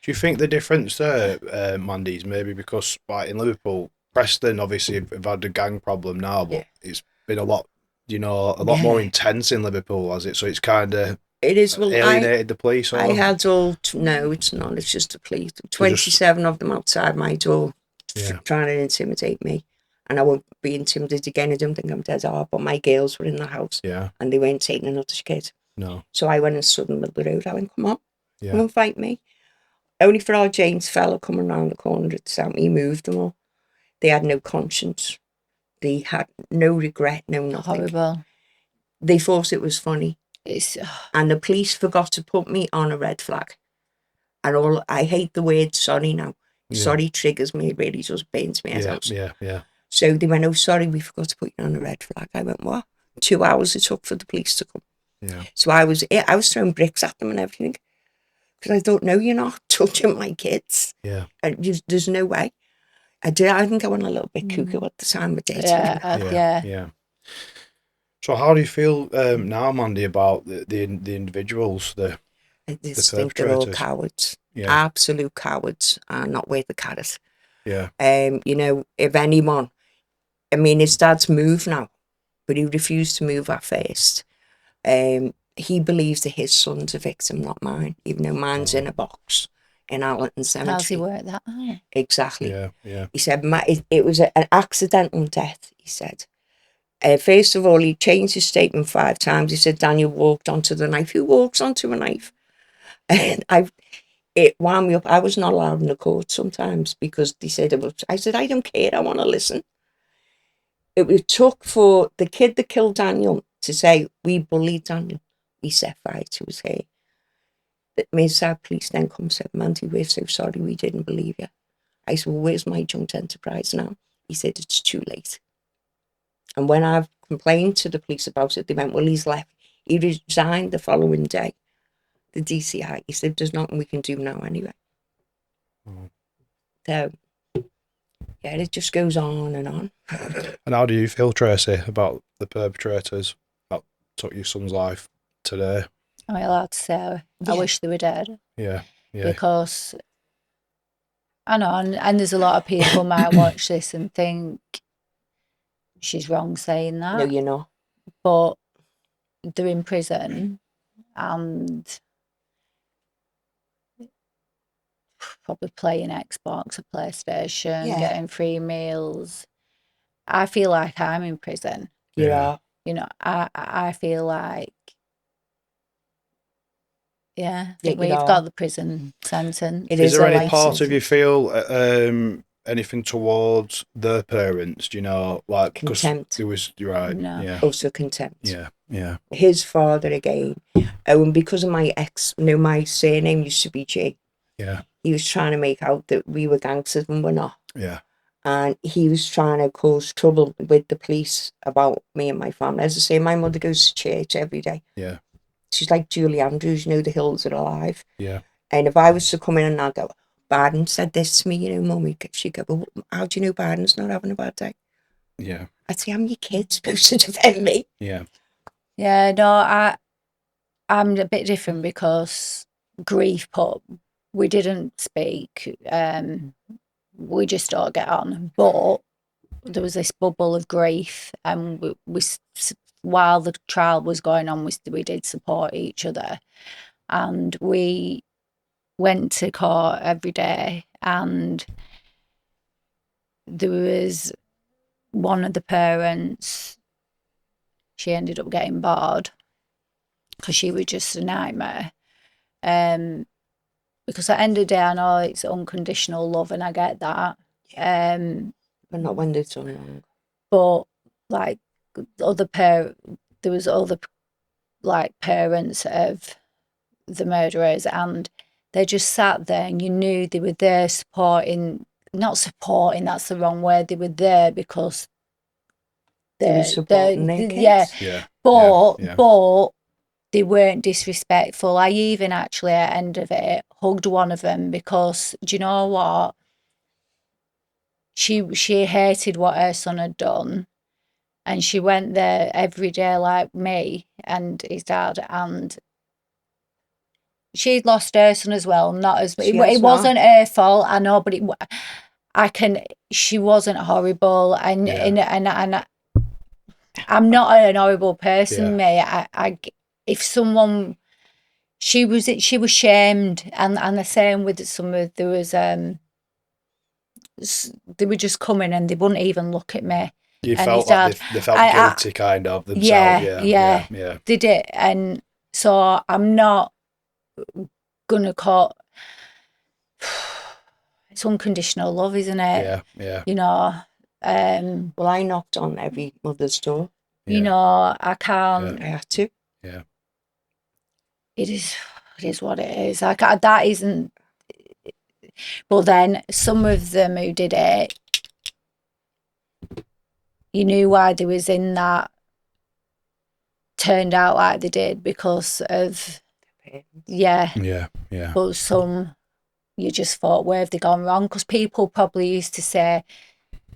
Do you think the difference there, Mandy, is maybe because like in Liverpool, Preston obviously have had a gang problem now, but it's been a lot more intense in Liverpool, has it? So it's kind of alienated the police. Or? I had no, it's not. It's just the police. 27 of them outside my door, trying to intimidate me. and I won't be intimidated again. I don't think I'm dead hard, but my girls were in the house. Yeah. And they weren't taking another kid. No. So I went and stood in the middle of the road. I went, come on, come and fight me. Only for our James fella coming round the corner to stop me, he moved them all. They had no conscience. They had no regret, no nothing. Horrible. They thought it was funny. It's And the police forgot to put me on a red flag. And I hate the word sorry now. Yeah. Sorry triggers me, it really just burns me head out. Yeah. So they went, oh, sorry, we forgot to put you on a red flag. I went, what? 2 hours it took for the police to come. Yeah. So I was throwing bricks at them and everything. Because I thought, no, you're not touching my kids. Yeah. There's no way. I think I went a little bit cuckoo at the time of day. Yeah. So how do you feel now, Mandy, about the individuals, I just think they're all cowards. Yeah. Absolute cowards, and not worth the carrot. Yeah. You know, if anyone, I mean, his dad's moved now, but he refused to move at first. He believes that his son's a victim, not mine, even though mine's in a box in Allerton Cemetery. How's he work that out? Exactly. Yeah. He said it was an accidental death, he said. First of all, he changed his statement 5 times. He said Daniel walked onto the knife. Who walks onto a knife? And it wound me up. I was not allowed in the court sometimes because they said, I said, I don't care. I want to listen. It took for the kid that killed Daniel to say, we bullied Daniel. We set fire to his hair. The Mirsad police then come and said, Mandy, we're so sorry we didn't believe you. I said, well, where's my joint enterprise now? He said, it's too late. And when I've complained to the police about it, they went, well, he's left. He resigned the following day, the DCI. He said, there's nothing we can do now anyway. So, yeah, it just goes on and on. And how do you feel, Tracy, about the perpetrators that took your son's life today? Am I allowed to say I wish they were dead? Yeah. Because I know, and there's a lot of people might watch this and think she's wrong saying that. No, you're not. But they're in prison and probably playing Xbox or PlayStation, getting free meals. I feel like I'm in prison. Yeah. You know, I feel like, we've got the prison sentence. Is there any part of you feel anything towards their parents? Do you know, like contempt? It was right. No. Yeah. Also contempt. Yeah. His father again. Oh, and because of my my surname used to be G. Yeah. He was trying to make out that we were gangsters and we're not. Yeah. And he was trying to cause trouble with the police about me and my family. As I say, my mother goes to church every day. Yeah. She's like Julie Andrews, you know, the hills are alive. Yeah. And if I was to come in and I'd go, Byron said this to me, you know, Mummy, she'd go, well, how do you know Byron's not having a bad day? Yeah. I'd say, I'm your kid, supposed to defend me. Yeah. Yeah, no, I'm a bit different because grief we didn't speak. We just don't get on. But there was this bubble of grief, and we while the trial was going on, we did support each other, and we went to court every day. And there was one of the parents. She ended up getting barred because she was just a nightmare. Because at the end of the day, I know it's unconditional love, and I get that. But not when they've done wrong. But like there was other like parents of the murderers, and they just sat there, and you knew they were there not supporting. That's the wrong word. They were there because they were supporting their kids. But they weren't disrespectful. I even actually at the end of it hugged one of them because, do you know what? She hated what her son had done, and she went there every day like me and his dad, and she'd lost her son as well. Not as it wasn't her fault, I know, but she wasn't horrible, and I'm not an horrible person, me. If someone, she was shamed, and the same with there was they were just coming and they wouldn't even look at me. You felt like they felt guilty kind of themselves. Yeah. They did. And so I'm not going to call... It's unconditional love, isn't it? Yeah. You know. Well, I knocked on every mother's door. You know, I can't... I had to. Yeah. It is what it is. That isn't... But then some of them who did it, you knew why they was in that, turned out like they did because of... Yeah. But some, you just thought, where have they gone wrong? Because people probably used to say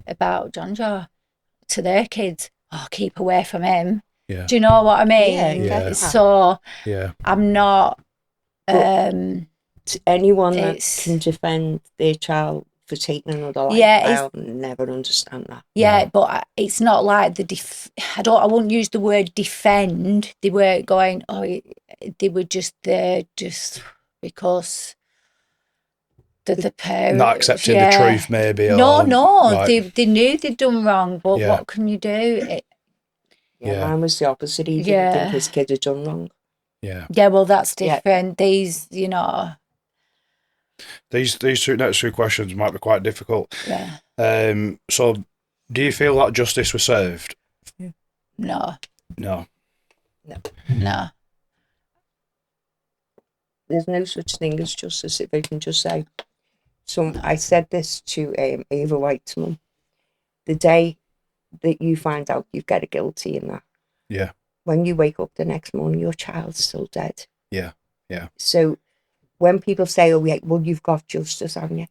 about John Joe to their kids, oh, keep away from him. Yeah. Do you know what I mean? Yeah. So I'm not... anyone that can defend their child for taking another life, I'll never understand that. Yeah, but it's not like I wouldn't use the word defend. They weren't going, they were just there just because the parents... Not accepting the truth, maybe. No, right. they knew they'd done wrong, but what can you do? Mine was the opposite. He didn't think his kid had done wrong. Yeah, well, that's different. These, you know... These next two questions might be quite difficult. Yeah. So, do you feel that justice was served? No. There's no such thing as justice, if I can just say. So I said this to Ava White's mum. The day that you find out you've got a guilty in that. Yeah. When you wake up the next morning, your child's still dead. Yeah. So when people say, well, you've got justice, haven't you?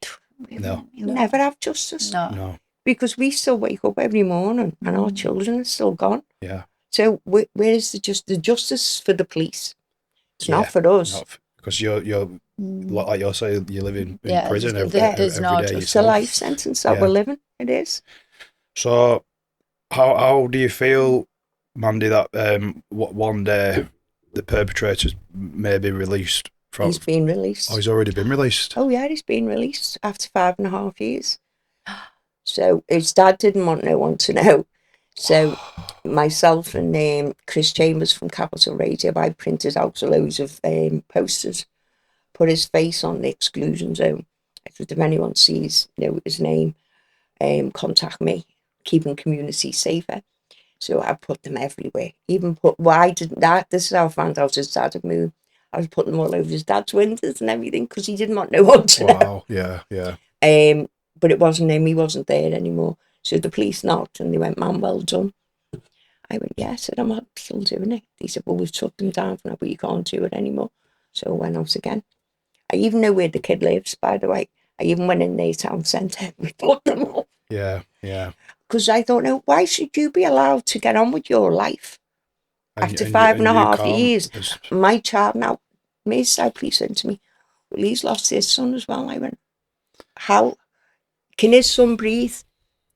No. You'll never have justice. No. Because we still wake up every morning and our children are still gone. Yeah. So where is the justice for the police? It's not for us. Because you're like you're saying, you live in prison every day. It's a life sentence that we're living. It is. So how do you feel, Mandy, that one day the perpetrator may be released? He's been released. Oh, he's already been released? Oh, yeah, he's been released after 5.5 years. So his dad didn't want no one to know. So myself and Chris Chambers from Capital Radio, I printed out loads of posters, put his face on the exclusion zone. I said, if anyone sees his name, contact me, keeping community safer. So I put them everywhere. I didn't that. This is how I found out his dad had moved. I was putting them all over his dad's windows and everything because he didn't want no one to know. Yeah. But it wasn't him. He wasn't there anymore. So the police knocked and they went, "Man, well done." I went, "Yeah." I said, "I'm still doing it." He said, "Well, we've shut them down for now, but you can't do it anymore." So I went out again. I even know where the kid lives, by the way. I even went in their town centre and we put them up. Yeah. Because I don't know, why should you be allowed to get on with your life? After 5.5 years, my child now, Merseyside police said to me, "Well, he's lost his son as well." I went, "How? Can his son breathe?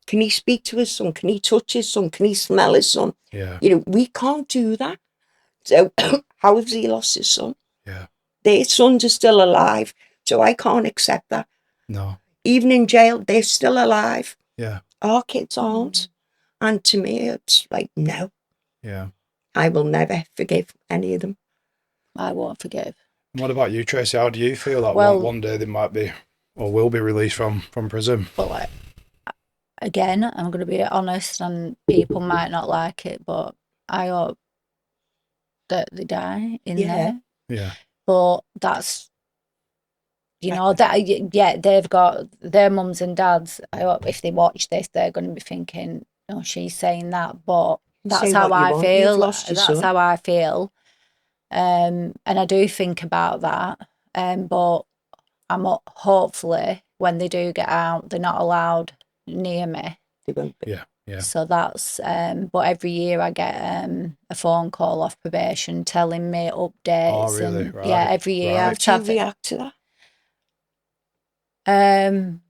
Can he speak to his son? Can he touch his son? Can he smell his son?" Yeah. We can't do that. So how has he lost his son? Yeah. Their sons are still alive. So I can't accept that. No. Even in jail, they're still alive. Yeah. Our kids aren't. And to me, it's like, no. Yeah. I will never forgive any of them. I won't forgive. What about you, Tracy? How do you feel that one day they might be or will be released from prison? But again, I'm going to be honest, and people might not like it, but I hope that they die in there. Yeah. But that's, they've got their mums and dads. I hope if they watch this, they're going to be thinking, "Oh, she's saying that," but that's how I feel. That's how I feel. And I do think about that. But I'm hopefully when they do get out, they're not allowed near me. They won't be. Yeah. So that's but every year I get a phone call off probation telling me updates. Oh, really? And, right. Yeah, every year. How do you react to that?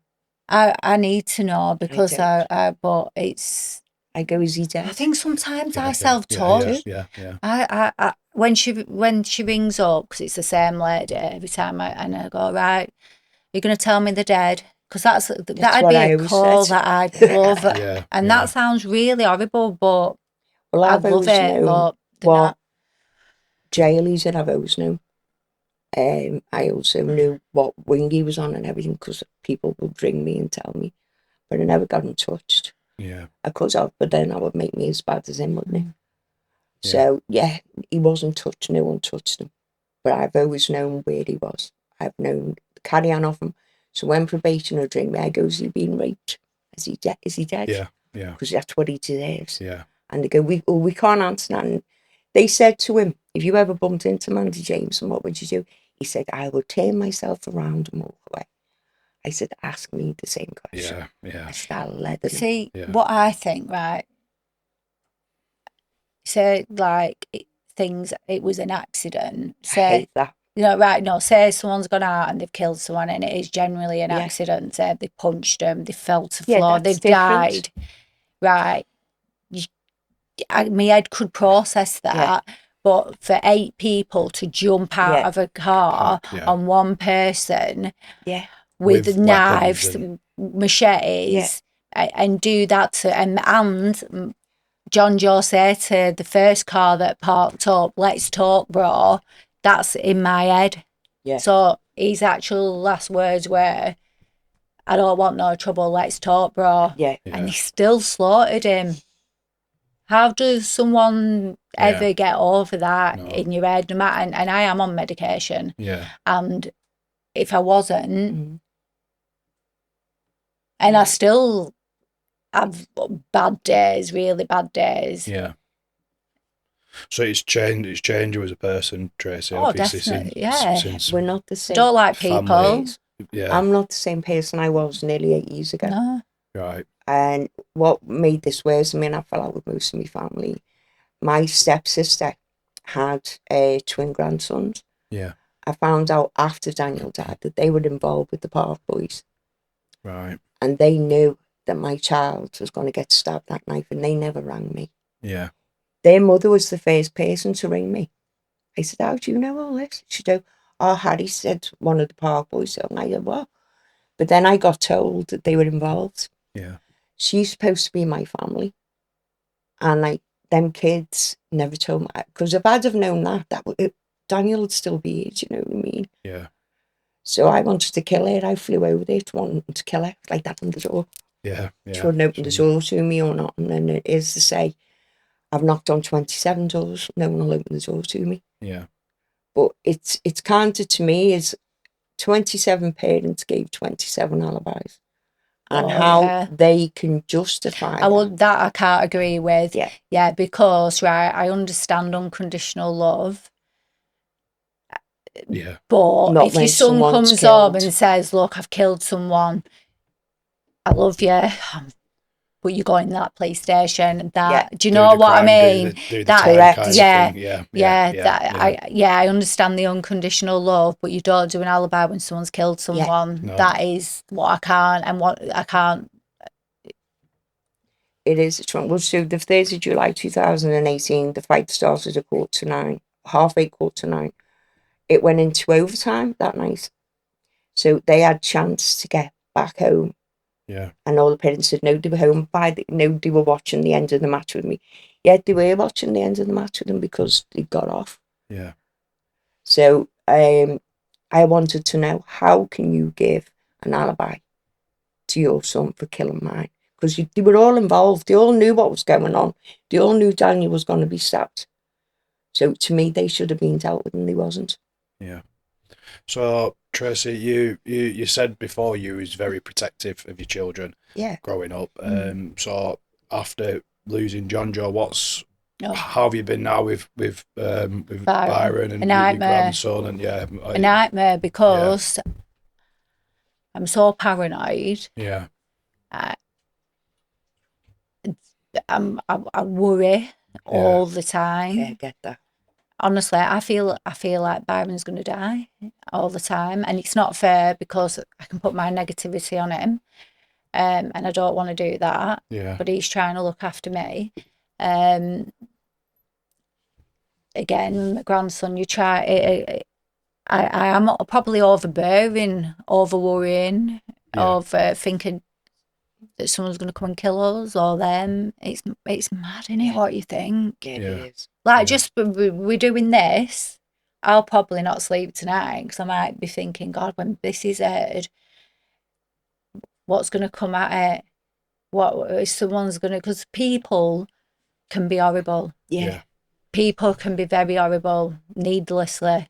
I need to know because but it's. I go, "Is he dead?" I think sometimes I self-talk. Yeah. I when she rings up, because it's the same lady every time, and I go, "Right, you're going to tell me they're dead. Because that'd be a call that I'd love. And that sounds really horrible, but I'd love it. But what jail he's in, I've always known. I also knew what wing he was on and everything, because people would ring me and tell me, but I never got him touched. Yeah. I could have, but then that would make me as bad as him, wouldn't it? Yeah. So, he wasn't touched. No one touched him. But I've always known where he was. I've known the carry-on of him. So when probation would ring me, I go, has he been raped? Is he dead? Yeah, yeah. Because that's what he deserves. Yeah. And they go, we can't answer that. And they said to him, if you ever bumped into Mandy Jameson, what would you do? He said, I would turn myself around and walk away. I said, ask me the same question. Yeah. I started letting See, what I think, right? Say, like, it was an accident. Say, I hate that. Right, no, say someone's gone out and they've killed someone and it is generally an accident. Say they punched them, they fell to the floor, they've died. Right. My head could process that. But for 8 people to jump out of a car on one person with knives, machetes, and do that to, and John Joe said to the first car that parked up, let's talk, bro. That's in my head. Yeah. So his actual last words were, I don't want no trouble, let's talk, bro. Yeah. And he still slaughtered him. How does someone ever get over that in your head? No matter, and I am on medication. Yeah. And if I wasn't, and I still have bad days, really bad days. Yeah. So it's changed you as a person, Tracy. Oh, definitely, since we're not the same. Don't like people. Yeah. I'm not the same person I was nearly 8 years ago. No. Right. And what made this worse, I mean, I fell out with most of my family. My stepsister had twin grandsons. Yeah. I found out after Daniel died that they were involved with the Park Boys. Right. And they knew that my child was going to get stabbed that night, and they never rang me. Yeah. Their mother was the first person to ring me. I said, how do you know all this? She said, oh, Harry said one of the Park Boys. So I said, what? But then I got told that they were involved. Yeah. She's supposed to be my family. And like, them kids never told me. Because if I'd have known that Daniel would still be here, do you know what I mean? Yeah. So I wanted to kill her. I flew over there to want to kill her, like that on the door. Yeah. She wouldn't open the door to me or not. And then it is to say, I've knocked on 27 doors. No one will open the door to me. Yeah. But it's counted to me as 27 parents gave 27 alibis. And how they can justify that I can't agree with. Yeah, because, right, I understand unconditional love. Yeah. But if your son comes up and says, look, I've killed someone, I love you, but you go in that police station, do you know what I mean? Correct. I understand the unconditional love, but you don't do an alibi when someone's killed someone. No. That is what I can't, and what I can't. It is wrong. Well, so the 3rd of July 2018, the fight started at 8:45, 8:45. It went into overtime that night. So they had chance to get back home. Yeah. And all the parents said no, they were home they were watching the end of the match with me. Yet they were watching the end of the match with them because they got off. Yeah. So I wanted to know, how can you give an alibi to your son for killing mine? Because they were all involved. They all knew what was going on. They all knew Daniel was going to be stabbed. So to me, they should have been dealt with, and they wasn't. Yeah. So Tracy, you said before you was very protective of your children. Yeah. Growing up. So after losing John Joe, how have you been now with Byron and your grandson? And a nightmare, because I'm so paranoid. Yeah. I worry all the time. Yeah, I get that. Honestly, I feel like Byron's going to die all the time, and it's not fair because I can put my negativity on him, and I don't want to do that. Yeah. But he's trying to look after me. Again, my grandson, you try. I am probably overbearing, over worrying. of thinking that someone's going to come and kill us or them. It's mad, isn't it, what you think? Yeah, it is. Like, just we're doing this, I'll probably not sleep tonight because I might be thinking, God, when this is aired, what's going to come at it? What if someone's going to... Because people can be horrible. Yeah. People can be very horrible, needlessly.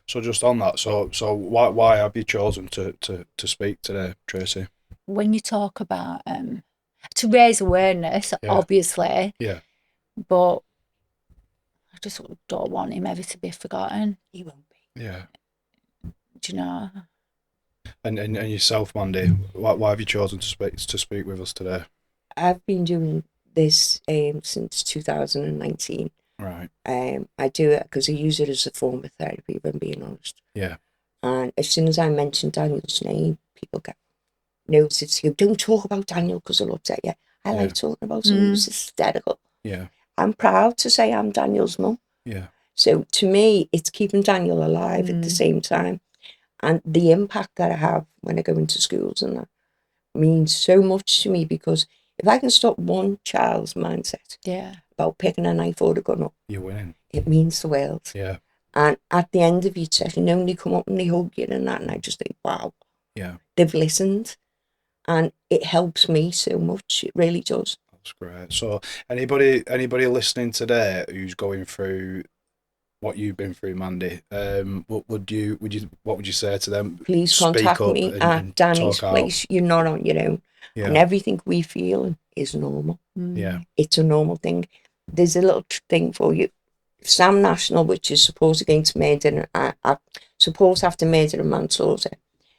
So just on that, so why have you chosen to speak today, Tracy? When you talk about to raise awareness, obviously, but I just don't want him ever to be forgotten. He won't be. Yeah. Do you know? Mm. And yourself, Mandy, why have you chosen to speak with us today? I've been doing this since 2019. Right. I do it because I use it as a form of therapy, if I'm being honest. Yeah. And as soon as I mention Daniel's name, people go, no, it's you. Don't talk about Daniel because it'll upset you. I like talking about someone who's hysterical. Yeah. I'm proud to say I'm Daniel's mum. Yeah. So to me, it's keeping Daniel alive at the same time. And the impact that I have when I go into schools and that means so much to me, because if I can stop one child's mindset about picking a knife or a gun up, you're winning. It means the world. Yeah. And at the end of each session, they come up and they hug you and that, and I just think, wow. Yeah. They've listened. And it helps me so much. It really does. That's great. So anybody listening today who's going through what you've been through, Mandy, what would you say to them? Please contact me at Danny's place. You're not on your own. Yeah. And everything we feel is normal. Yeah. It's a normal thing. There's a little thing for you. Sam National, which is supposed against murder, supposed after murder and manslaughter,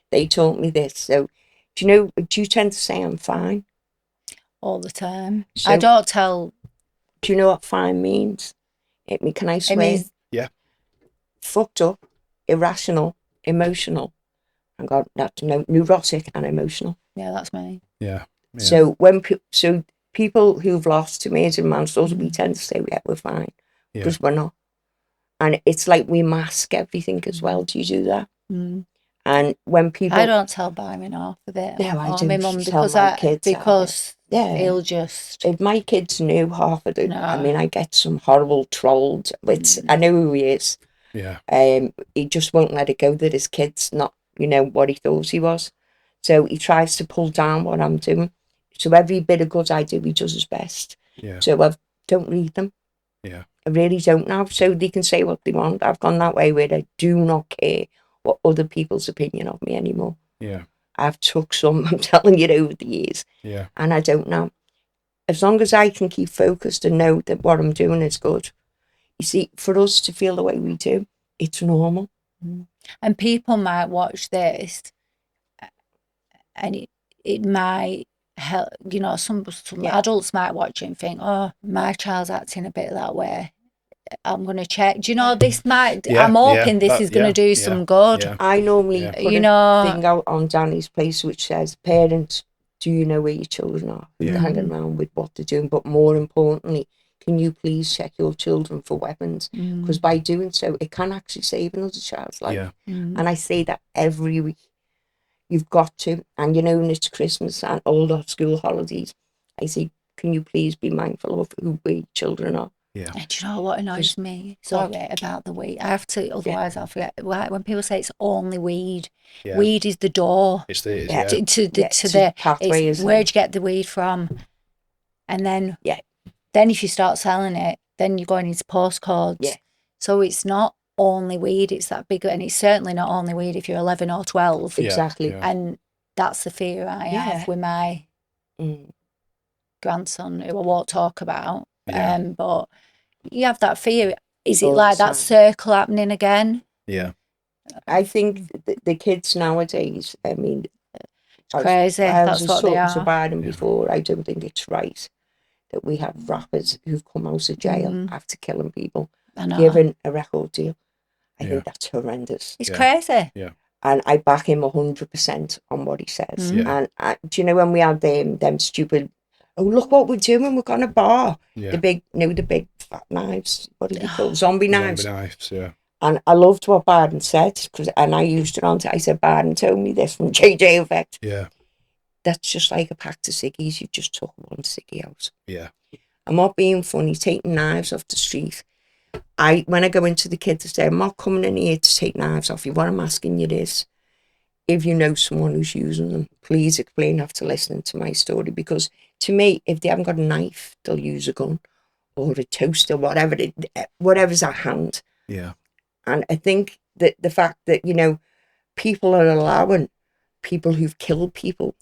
they told me this. So, do you tend to say I'm fine? All the time. So, I don't tell. Do you know what fine means? Can I swear? It means, fucked up, irrational, emotional. I got that. No, neurotic and emotional. Yeah, that's me. Yeah. So people who've lost to murder and manslaughter, we tend to say we're fine because we're not. And it's like we mask everything as well. Do you do that? Mm. And when people... I don't tell Byron off of it. No, I don't my mum because my kids because they'll just... If my kids knew half of it, I mean, I get some horrible trolled. I know who he is. Yeah. He just won't let it go that his kid's not, what he thought he was. So he tries to pull down what I'm doing. So every bit of good I do, he does his best. Yeah. So I don't read them. Yeah. I really don't now. So they can say what they want. I've gone that way where I do not care what other people's opinion of me anymore. Yeah. I've took some, I'm telling you, over the years. Yeah. And I don't know. As long as I can keep focused and know that what I'm doing is good. You see, for us to feel the way we do, it's normal. Mm. And people might watch this and it might help, some adults might watch it and think, oh, my child's acting a bit that way. I'm going to check. Do you know, this might, I'm hoping this is going to do some good. Yeah. I normally put a thing out on Danny's place which says, parents, do you know where your children are? Who's hanging around with what they're doing? But more importantly, can you please check your children for weapons? Because by doing so, it can actually save another child's life. Yeah. And I say that every week. You've got to. And when it's Christmas and all the school holidays, I say, can you please be mindful of who your children are? Yeah. And do you know what annoys me? Sorry about the weed. I have to, otherwise I'll forget. When people say it's only weed, weed is the door. It's the to the pathway. Where'd you get the weed from? And then if you start selling it, then you're going into postcodes. Yeah. So it's not only weed, it's that bigger, and it's certainly not only weed if you're 11 or 12. Exactly. Yeah. And that's the fear I have with my grandson, who I won't talk about. But you have that fear. Is it like that circle happening again? Yeah. I think the kids nowadays, I mean, it's crazy. That's what they are. I was talking to Byron before. I don't think it's right that we have rappers who've come out of jail after killing people, given a record deal. I think that's horrendous. It's crazy. Yeah. And I back him 100% on what he says. Yeah. And do you know when we had them stupid, oh, look what we're doing, we're going to bar. Yeah. The big fat knives. What do they call Zombie knives. Zombie knives, yeah. And I loved what Byron said, and I used it on. I said, Byron told me this from JJ Effect. Yeah. That's just like a pack of ciggies. You've just took one ciggy out. Yeah. I'm not being funny, taking knives off the street. When I go into the kids, I say, I'm not coming in here to take knives off you. What I'm asking you is, if you know someone who's using them, please explain after listening to my story. Because to me, if they haven't got a knife, they'll use a gun or a toaster, whatever's at hand. Yeah. And I think that the fact that, people are allowing people who've killed people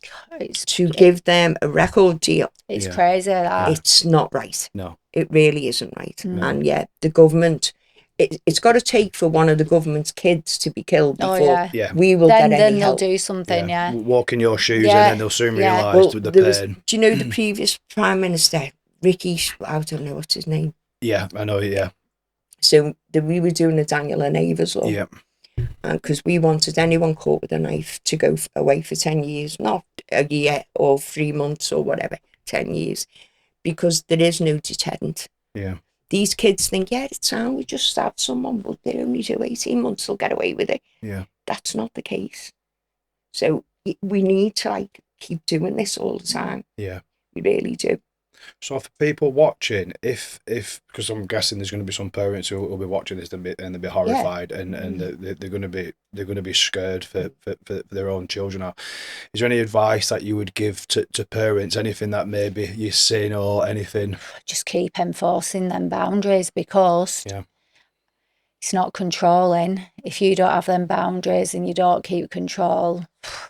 to give them a record deal. It's crazy. It's not right. No. It really isn't right. No. And the government, it's got to take for one of the government's kids to be killed before we will get any help. Then they'll do something, Walk in your shoes and then they'll soon realise the pain. Do you know the previous Prime Minister, Ricky, I don't know what's his name. Yeah, I know, yeah. So we were doing a Daniel and Ava's law. Yeah. Because we wanted anyone caught with a knife to go away for 10 years, not a year or 3 months or whatever, 10 years, because there is no deterrent. Yeah. These kids think, it's fine, we just stabbed someone, but they only do 18 months, they'll get away with it. Yeah. That's not the case. So we need to keep doing this all the time. Yeah. We really do. So for people watching, if because I'm guessing there's going to be some parents who will be watching this and they'll be horrified and they're going to be scared for their own children. Is there any advice that you would give to parents? Anything that maybe you've seen or anything? Just keep enforcing them boundaries, because it's not controlling. If you don't have them boundaries and you don't keep control,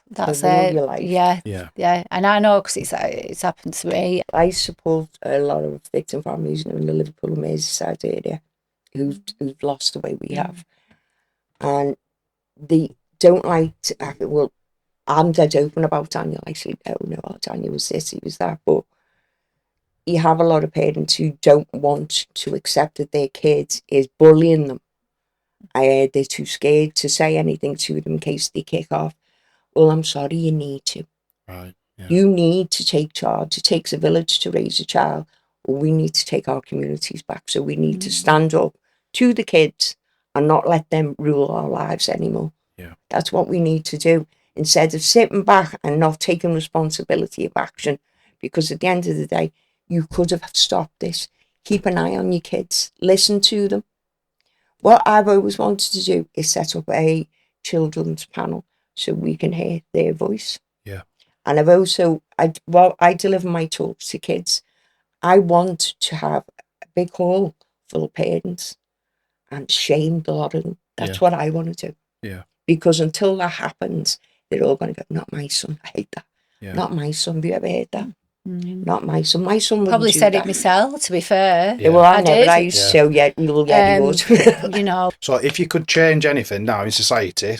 that's it. Yeah. And I know, because it's happened to me. I support a lot of victim families in the Liverpool and Merseyside area who've lost the way we have, and they don't like to. Well, I'm dead open about Daniel. I say, no, Daniel was this, he was that, but you have a lot of parents who don't want to accept that their kid is bullying them. They're too scared to say anything to them in case they kick off. Well, I'm sorry, you need to. Right. Yeah. You need to take charge. It takes a village to raise a child. Well, we need to take our communities back. So we need to stand up to the kids and not let them rule our lives anymore. Yeah. That's what we need to do. Instead of sitting back and not taking responsibility of action. Because at the end of the day, you could have stopped this. Keep an eye on your kids. Listen to them. What I've always wanted to do is set up a children's panel so we can hear their voice. Yeah. And I've also, I deliver my talks to kids. I want to have a big hall full of parents and shame a lot of them. That's what I want to do. Yeah. Because until that happens, they're all going to go, not my son. I hate that. Yeah. Not my son. Have you ever heard that? Not my son. My son probably said it myself, to be fair. Yeah. Well, I never. I used to say, we'll get yours. So if you could change anything now in society,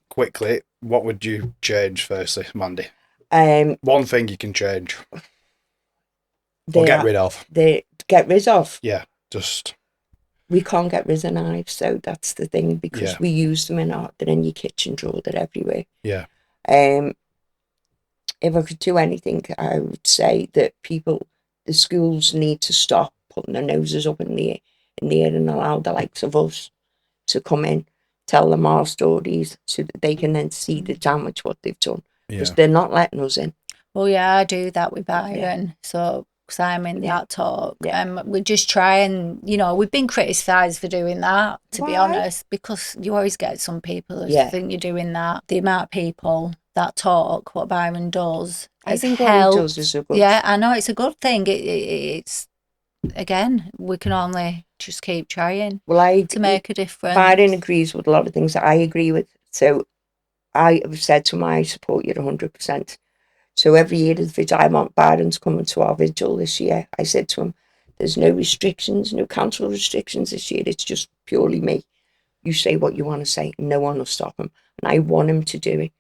quickly, what would you change firstly, Mandy? One thing you can change. Or get rid of. Get rid of? Yeah, just... We can't get rid of knives, so that's the thing, because we use them they're in your kitchen drawer, they're everywhere. Yeah. If I could do anything, I would say that the schools need to stop putting their noses up in the air and allow the likes of us to come in, tell them our stories, so that they can then see the damage what they've done, because they're not letting us in. Well, I do that with Byron, so because I'm in that talk, we just try and we've been criticised for doing that, to be honest, because you always get some people who think you're doing that. The amount of people that talk, what Byron does, I think what he does is a good. Yeah, I know it's a good thing. It's again, we can only just keep trying to make a difference. Byron agrees with a lot of things that I agree with, so I have said to him, I support you 100%. So every year I want Byron's coming to our vigil this year. I said to him, there's no restrictions, no council restrictions this year. It's just purely me. You say what you want to say. No one will stop him. And I want him to do it,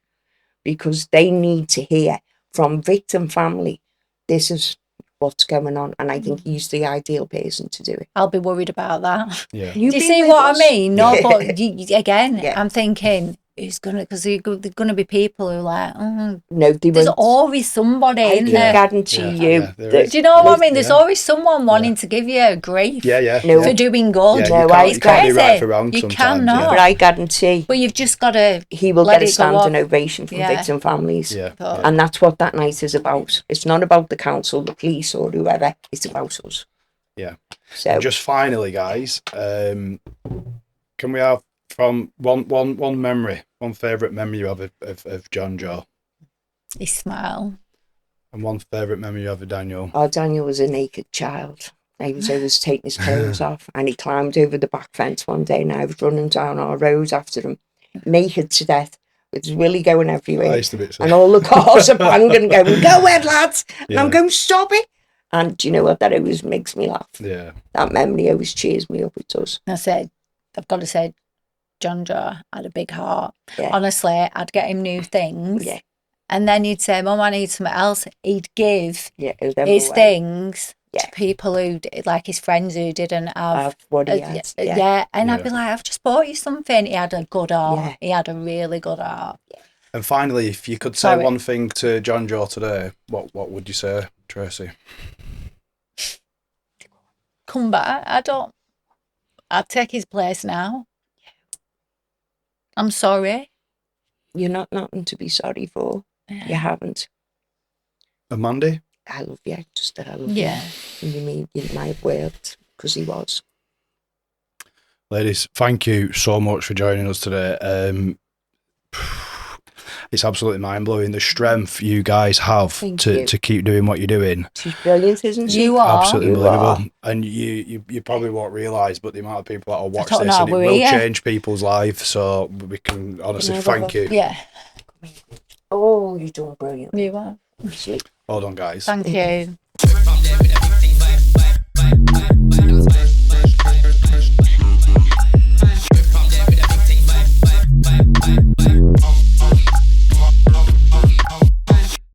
because they need to hear from victim family, this is what's going on. And I think he's the ideal person to do it. I'll be worried about that. Yeah. Do you see what I mean? No, but again, I'm thinking, who's gonna, because there's gonna be people who are like, oh, no, there's always somebody I in can there. guarantee you. Do you know what I mean? There's always someone wanting to give you grief for doing good. No, it's you can't do right for wrong you sometimes. cannot. But I guarantee. But you've just got to. He will get a standing ovation from victim families. And that's what that night is about. It's not about the council, the police, or whoever. It's about us. Yeah. So and just finally, guys, can we have from one memory, one favourite memory you have of John Joe? His smile. And one favourite memory you have of Daniel? Oh, Daniel was a naked child. He was always taking his clothes off, and he climbed over the back fence one day, and I was running down our road after him, naked to death, with his willy going everywhere, and all the cars are banging and going, "Go ahead, lads!" And I'm going, "Stop it!" And do you know what? That always makes me laugh. Yeah. That memory always cheers me up. It does. I've got to say, John Joe had a big heart. Yeah. Honestly, I'd get him new things. Yeah. And then he'd say, Mum, I need something else. He'd give his things to people who, like his friends who didn't have what he had. And I'd be like, I've just bought you something. He had a good heart. Yeah. He had a really good heart. Yeah. And finally, if you could say one thing to John Joe today, what would you say, Tracy? Come back. I'd take his place now. I'm sorry. You're not nothing to be sorry for. Yeah. You haven't. And Mandy? I love you. Just that I love you. And you mean you might have worked because he was. Ladies, thank you so much for joining us today. It's absolutely mind-blowing the strength you guys have to keep doing what you're doing. She's brilliant, isn't she? You are. Absolutely unbelievable. And you probably won't realise, but the amount of people that will watch this, and it will change people's lives. So we can honestly thank you. Yeah. Oh, you're doing brilliant. You are. Hold on, guys. Thank you.